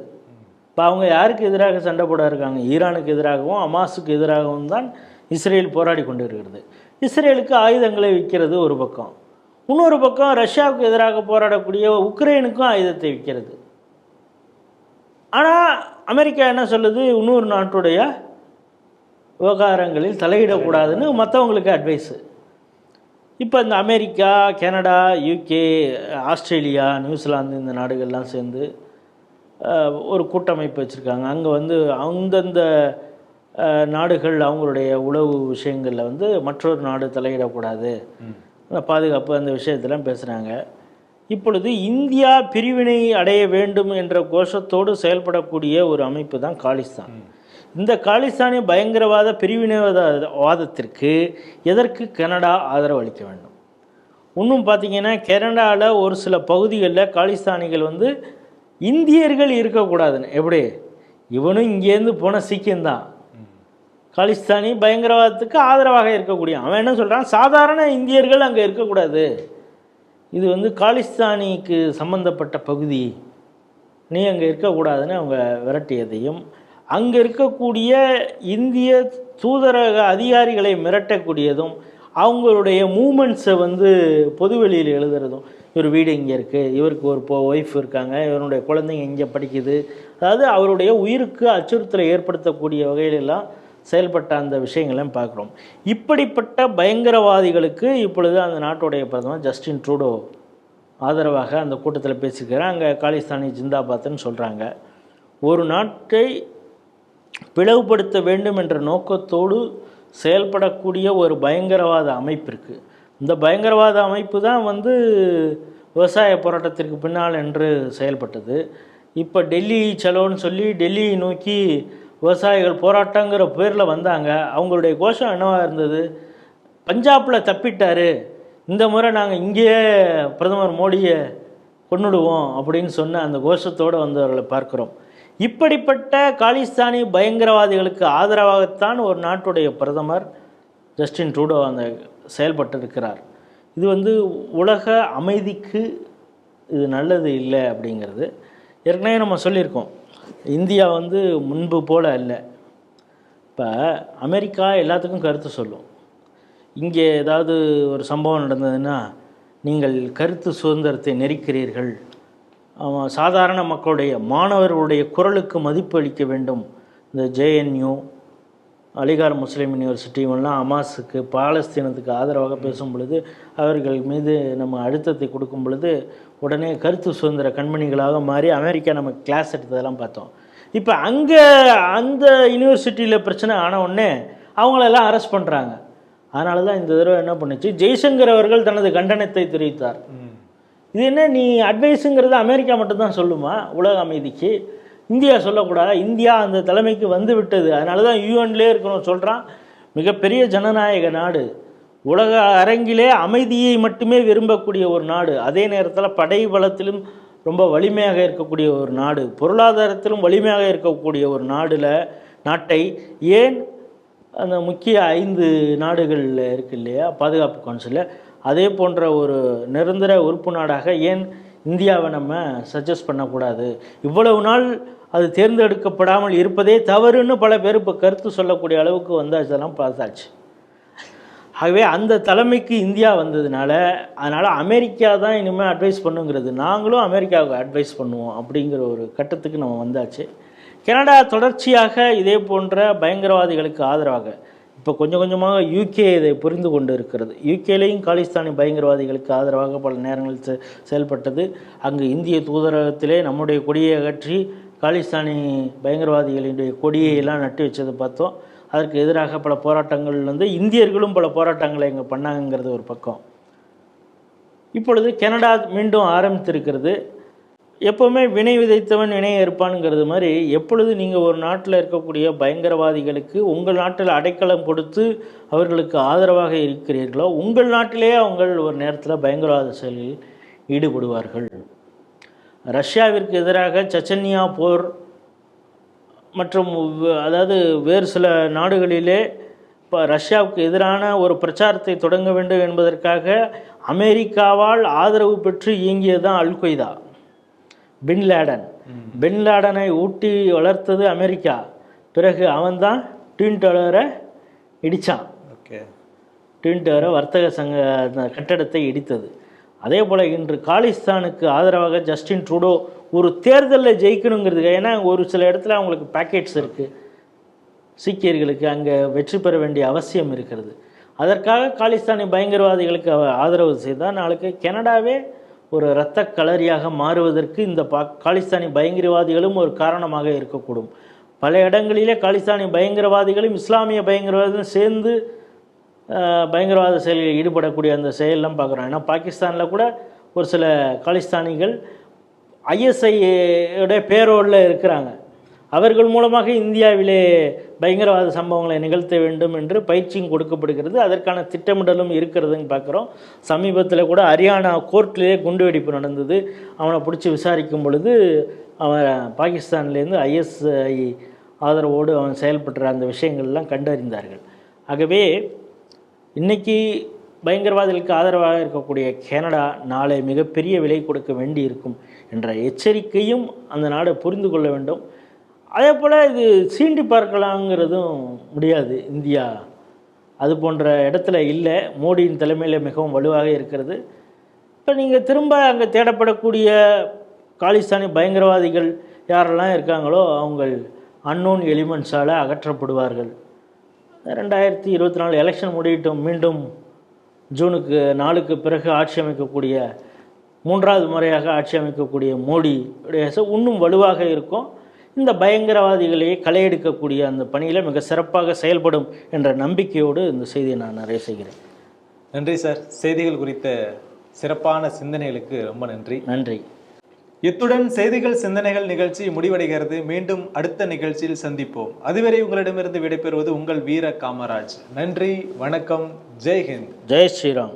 S1: இப்போ அவங்க யாருக்கு எதிராக சண்டை போட இருக்காங்க? ஈரானுக்கு எதிராகவும் ஹமாஸுக்கு எதிராகவும் தான் இஸ்ரேல் போராடி கொண்டு இருக்கிறது. இஸ்ரேலுக்கு ஆயுதங்களை விற்கிறது ஒரு பக்கம், இன்னொரு பக்கம் ரஷ்யாவுக்கு எதிராக போராடக்கூடிய உக்ரைனுக்கும் ஆயுதத்தை விற்கிறது. ஆனால் அமெரிக்கா என்ன சொல்லுது? இன்னொரு நாட்டுடைய விவகாரங்களில் தலையிடக்கூடாதுன்னு மற்றவங்களுக்கு அட்வைஸு. இப்போ இந்த America, Canada, UK, Australia, New Zealand இந்த நாடுகள்லாம் சேர்ந்து ஒரு கூட்டமைப்பு வச்சுருக்காங்க. அங்கே வந்து அந்தந்த நாடுகள் அவங்களுடைய உளவு விஷயங்களில் வந்து மற்றொரு நாடு தலையிடக்கூடாது, பாதுகாப்பு அந்த விஷயத்தெல்லாம் பேசுகிறாங்க. இப்பொழுது இந்தியா பிரிவினை அடைய வேண்டும் என்ற கோஷத்தோடு செயல்படக்கூடிய ஒரு அமைப்பு தான் காலிஸ்தான். இந்த காலிஸ்தானிய பயங்கரவாத பிரிவினைவாதத்திற்கு எதற்கு கனடா ஆதரவு அளிக்க வேண்டும்? இன்னும் பார்த்திங்கன்னா கனடாவில் ஒரு சில பகுதிகளில் காலிஸ்தானிகள் வந்து இந்தியர்கள் இருக்கக்கூடாதுன்னு. எப்படி? இவனும் இங்கேருந்து போன சீக்கியம்தான் காலிஸ்தானி பயங்கரவாதத்துக்கு ஆதரவாக இருக்கக்கூடிய அவன் என்ன சொல்கிறான்? சாதாரண இந்தியர்கள் அங்கே இருக்கக்கூடாது, இது வந்து காலிஸ்தானிக்கு சம்பந்தப்பட்ட பகுதி, நீ அங்கே இருக்கக்கூடாதுன்னு அவங்க விரட்டியதையும், அங்கே இருக்கக்கூடிய இந்திய தூதரக அதிகாரிகளை மிரட்டக்கூடியதும், அவங்களுடைய மூமெண்ட்ஸை வந்து பொதுவெளியில் எழுதுறதும், இவர் வீடு இங்கே இருக்குது, இவருக்கு ஒரு ஒய்ஃப் இருக்காங்க, இவருடைய குழந்தைங்க இங்கே படிக்குது, அதாவது அவருடைய உயிருக்கு அச்சுறுத்தலை ஏற்படுத்தக்கூடிய வகையிலெல்லாம் செயல்பட்ட அந்த விஷயங்களையும் பார்க்குறோம். இப்படிப்பட்ட பயங்கரவாதிகளுக்கு இப்பொழுது அந்த நாட்டுடைய பிரதமர் ஜஸ்டின் ட்ரூடோ ஆதரவாக அந்த கூட்டத்தில் பேசியிருக்கிறார். அங்கே காலிஸ்தானி ஜிந்தாபாத்னு சொல்கிறாங்க. ஒரு நாட்டை பிளவுபடுத்த வேண்டும் என்ற நோக்கத்தோடு செயல்படக்கூடிய ஒரு பயங்கரவாத அமைப்பிற்கு, இந்த பயங்கரவாத அமைப்பு தான் வந்து விவசாய போராட்டத்திற்கு பின்னால் என்று செயல்பட்டது. இப்போ டெல்லி சலோன்னு சொல்லி டெல்லியை நோக்கி விவசாயிகள் போராட்டங்கிற பேரில் வந்தாங்க. அவங்களுடைய கோஷம் என்னவாக இருந்தது? பஞ்சாபில் தப்பிட்டார், இந்த முறை நாங்கள் இங்கேயே பிரதமர் மோடியை கொன்னுடுவோம் அப்படின்னு சொன்ன அந்த கோஷத்தோடு வந்தவர்களை பார்க்குறோம். இப்படிப்பட்ட காலிஸ்தானி பயங்கரவாதிகளுக்கு ஆதரவாகத்தான் ஒரு நாட்டுடைய பிரதமர் ஜஸ்டின் ட்ரூடோ அந்த செயல்பட்டு இருக்கிறார். இது வந்து உலக அமைதிக்கு இது நல்லது இல்லை அப்படிங்கிறது ஏற்கனவே நம்ம சொல்லியிருக்கோம். இந்தியா வந்து முன்பு போல் இல்லை. இப்போ அமெரிக்கா எல்லாத்துக்கும் கருத்து சொல்லும். இங்கே ஏதாவது ஒரு சம்பவம் நடந்ததுன்னா நீங்கள் கருத்து சுதந்திரத்தை நெரிக்கிறீர்கள், சாதாரண மக்களுடைய மாணவர்களுடைய குரலுக்கு மதிப்பு அளிக்க வேண்டும். இந்த JNU, அலிகார் முஸ்லீம் யூனிவர்சிட்டி இவெல்லாம் ஹமாஸுக்கு பாலஸ்தீனத்துக்கு ஆதரவாக பேசும் பொழுது, அவர்கள் மீது நம்ம அழுத்தத்தை கொடுக்கும் பொழுது உடனே கருத்து சுதந்திர கண்மணிகளாக மாறி அமெரிக்கா நம்ம கிளாஸ் எடுத்ததெல்லாம் பார்த்தோம். இப்போ அங்கே அந்த யூனிவர்சிட்டியில் பிரச்சனை ஆன உடனே அவங்களெல்லாம் அரெஸ்ட் பண்ணுறாங்க. அதனால தான் இந்த தடவை என்ன பண்ணுச்சு, ஜெய்சங்கர் அவர்கள் தனது கண்டனத்தை தெரிவித்தார். இது என்ன, நீ அட்வைஸுங்கிறது அமெரிக்கா மட்டும்தான் சொல்லுமா உலக அமைதிக்கு? இந்தியா சொல்லக்கூடாது? இந்தியா அந்த தலைமைக்கு வந்து விட்டது. அதனால தான் யூஎன்லேயே இருக்கணும் சொல்கிறான். மிகப்பெரிய ஜனநாயக நாடு, உலக அரங்கிலே அமைதியை மட்டுமே விரும்பக்கூடிய ஒரு நாடு, அதே நேரத்தில் படை பலத்திலும் ரொம்ப வலிமையாக இருக்கக்கூடிய ஒரு நாடு, பொருளாதாரத்திலும் வலிமையாக இருக்கக்கூடிய ஒரு நாட்டை ஏன் அந்த முக்கிய 5 நாடுகளில் இருக்குது இல்லையா பாதுகாப்பு கவுன்சிலில், அதே போன்ற ஒரு நிரந்தர உறுப்பு நாடாக ஏன் இந்தியாவை நம்ம சஜஸ்ட் பண்ணக்கூடாது? இவ்வளவு நாள் அது தேர்ந்தெடுக்கப்படாமல் இருப்பதே தவறுன்னு பல பேர் இப்போ கருத்து சொல்லக்கூடிய அளவுக்கு வந்தாச்செல்லாம் பார்த்தாச்சு. ஆகவே அந்த தலைமைக்கு இந்தியா வந்ததுனால, அதனால் அமெரிக்கா தான் இனிமேல் அட்வைஸ் பண்ணுங்கிறது, நாங்களும் அமெரிக்காவுக்கு அட்வைஸ் பண்ணுவோம் அப்படிங்கிற ஒரு கட்டத்துக்கு நம்ம வந்தாச்சு. கனடா தொடர்ச்சியாக இதே போன்ற பயங்கரவாதிகளுக்கு ஆதரவாக, இப்போ கொஞ்சம் கொஞ்சமாக யூகே இதை புரிந்து கொண்டு இருக்கிறது. யூகேலேயும் காலிஸ்தானி பயங்கரவாதிகளுக்கு ஆதரவாக பல நேரங்களில் செயல்பட்டது. அங்கு இந்திய தூதரகத்திலே நம்முடைய கொடியை அகற்றி காலிஸ்தானி பயங்கரவாதிகளுடைய கொடியை எல்லாம் நட்டு வச்சதை பார்த்தோம். அதற்கு எதிராக பல போராட்டங்கள் வந்து இந்தியர்களும் பல போராட்டங்களை இங்கே பண்ணாங்கிறது ஒரு பக்கம். இப்பொழுது கனடா மீண்டும் ஆரம்பித்திருக்கிறது. எப்போவுமே வினை விதைத்தவன் வினையை இருப்பானுங்கிறது மாதிரி, எப்பொழுது நீங்கள் ஒரு நாட்டில் இருக்கக்கூடிய பயங்கரவாதிகளுக்கு உங்கள் நாட்டில் அடைக்கலம் கொடுத்து அவர்களுக்கு ஆதரவாக இருக்கிறீர்களோ, உங்கள் நாட்டிலேயே அவங்க ஒரு நேரத்தில் பயங்கரவாத செயலில் ஈடுபடுவார்கள். ரஷ்யாவிற்கு எதிராக செச்சன்யா போர் மற்றும் அதாவது வேறு சில நாடுகளிலே இப்போ ரஷ்யாவுக்கு எதிரான ஒரு பிரச்சாரத்தை தொடங்க வேண்டும் என்பதற்காக அமெரிக்காவால் ஆதரவு பெற்று இயங்கியது தான் அல் கொய்தா. பின் லேடனை ஊட்டி வளர்த்தது அமெரிக்கா. பிறகு அவன் தான் ட்வின் டவரை இடித்தான். ட்வின் டவரை வர்த்தக சங்க கட்டடத்தை இடித்தது. அதே போல் இன்று காலிஸ்தானுக்கு ஆதரவாக ஜஸ்டின் ட்ரூடோ ஒரு தேர்தலில் ஜெயிக்கணுங்கிறதுக்கு, ஏன்னா ஒரு சில இடத்துல அவங்களுக்கு பேக்கெட்ஸ் இருக்குது, சீக்கியர்களுக்கு அங்கே வெற்றி பெற வேண்டிய அவசியம் இருக்கிறது. அதற்காக காலிஸ்தானி பயங்கரவாதிகளுக்கு ஆதரவு செய்தால் நாளைக்கு கனடாவே ஒரு இரத்த களரியாக மாறுவதற்கு இந்த காலிஸ்தானி பயங்கரவாதிகளும் ஒரு காரணமாக இருக்கக்கூடும். பல இடங்களிலே காலிஸ்தானி பயங்கரவாதிகளும் இஸ்லாமிய பயங்கரவாதிகளும் சேர்ந்து பயங்கரவாத செயலில் ஈடுபடக்கூடிய அந்த செயலெல்லாம் பார்க்குறோம். ஏன்னா பாகிஸ்தானில் கூட ஒரு சில காலிஸ்தானிகள் ஐஎஸ்ஐயோட பேரோடில் இருக்கிறாங்க. அவர்கள் மூலமாக இந்தியாவிலே பயங்கரவாத சம்பவங்களை நிகழ்த்த வேண்டும் என்று பயிற்சியும் கொடுக்கப்படுகிறது. அதற்கான திட்டமிடலும் இருக்கிறதுன்னு பார்க்குறோம். சமீபத்தில் கூட ஹரியானா கோர்ட்லேயே குண்டுவெடிப்பு நடந்தது. அவனை பிடிச்சி விசாரிக்கும் பொழுது அவன் பாகிஸ்தான்லேருந்து ஐஎஸ்ஐ ஆதரவோடு அவன் செயல்படுற அந்த விஷயங்கள்லாம் கண்டறிந்தார்கள். ஆகவே இன்றைக்கி பயங்கரவாதிகளுக்கு ஆதரவாக இருக்கக்கூடிய கனடா நாளை மிகப்பெரிய விலை கொடுக்க வேண்டி இருக்கும் என்ற எச்சரிக்கையும் அந்த நாடு புரிந்து கொள்ள வேண்டும். அதே போல் இது சீண்டி பார்க்கலாங்கிறதும் முடியாது. இந்தியா அது போன்ற இடத்துல இல்லை. மோடியின் தலைமையில் மிகவும் வலுவாக இருக்கிறது. இப்போ நீங்கள் திரும்ப அங்கே தேடப்படக்கூடிய காலிஸ்தானி பயங்கரவாதிகள் யாரெல்லாம் இருக்காங்களோ அவங்க அன்னோன் எலிமெண்ட்ஸால் அகற்றப்படுவார்கள். 2024 எலெக்ஷன் முடியட்டும். மீண்டும் ஜூனுக்கு 4க்கு பிறகு ஆட்சி அமைக்கக்கூடிய 3வது முறையாக ஆட்சி அமைக்கக்கூடிய மோடி இன்னும் வலுவாக இருக்கும். இந்த பயங்கரவாதிகளையே களையெடுக்கக்கூடிய அந்த பணியில் மிக சிறப்பாக செயல்படும் என்ற நம்பிக்கையோடு இந்த செய்தியை நான் நிறைய செய்கிறேன்.
S2: நன்றி சார். செய்திகள் குறித்த சிறப்பான சிந்தனைகளுக்கு ரொம்ப நன்றி.
S1: நன்றி.
S2: இத்துடன் செய்திகள் சிந்தனைகள் நிகழ்ச்சி முடிவடைகிறது. மீண்டும் அடுத்த நிகழ்ச்சியில் சந்திப்போம். அதுவரை உங்களிடமிருந்து விடைபெறுவது உங்கள் வீர காமராஜ். நன்றி, வணக்கம், ஜெய் ஹிந்த்,
S1: ஜெய் ஸ்ரீராம்.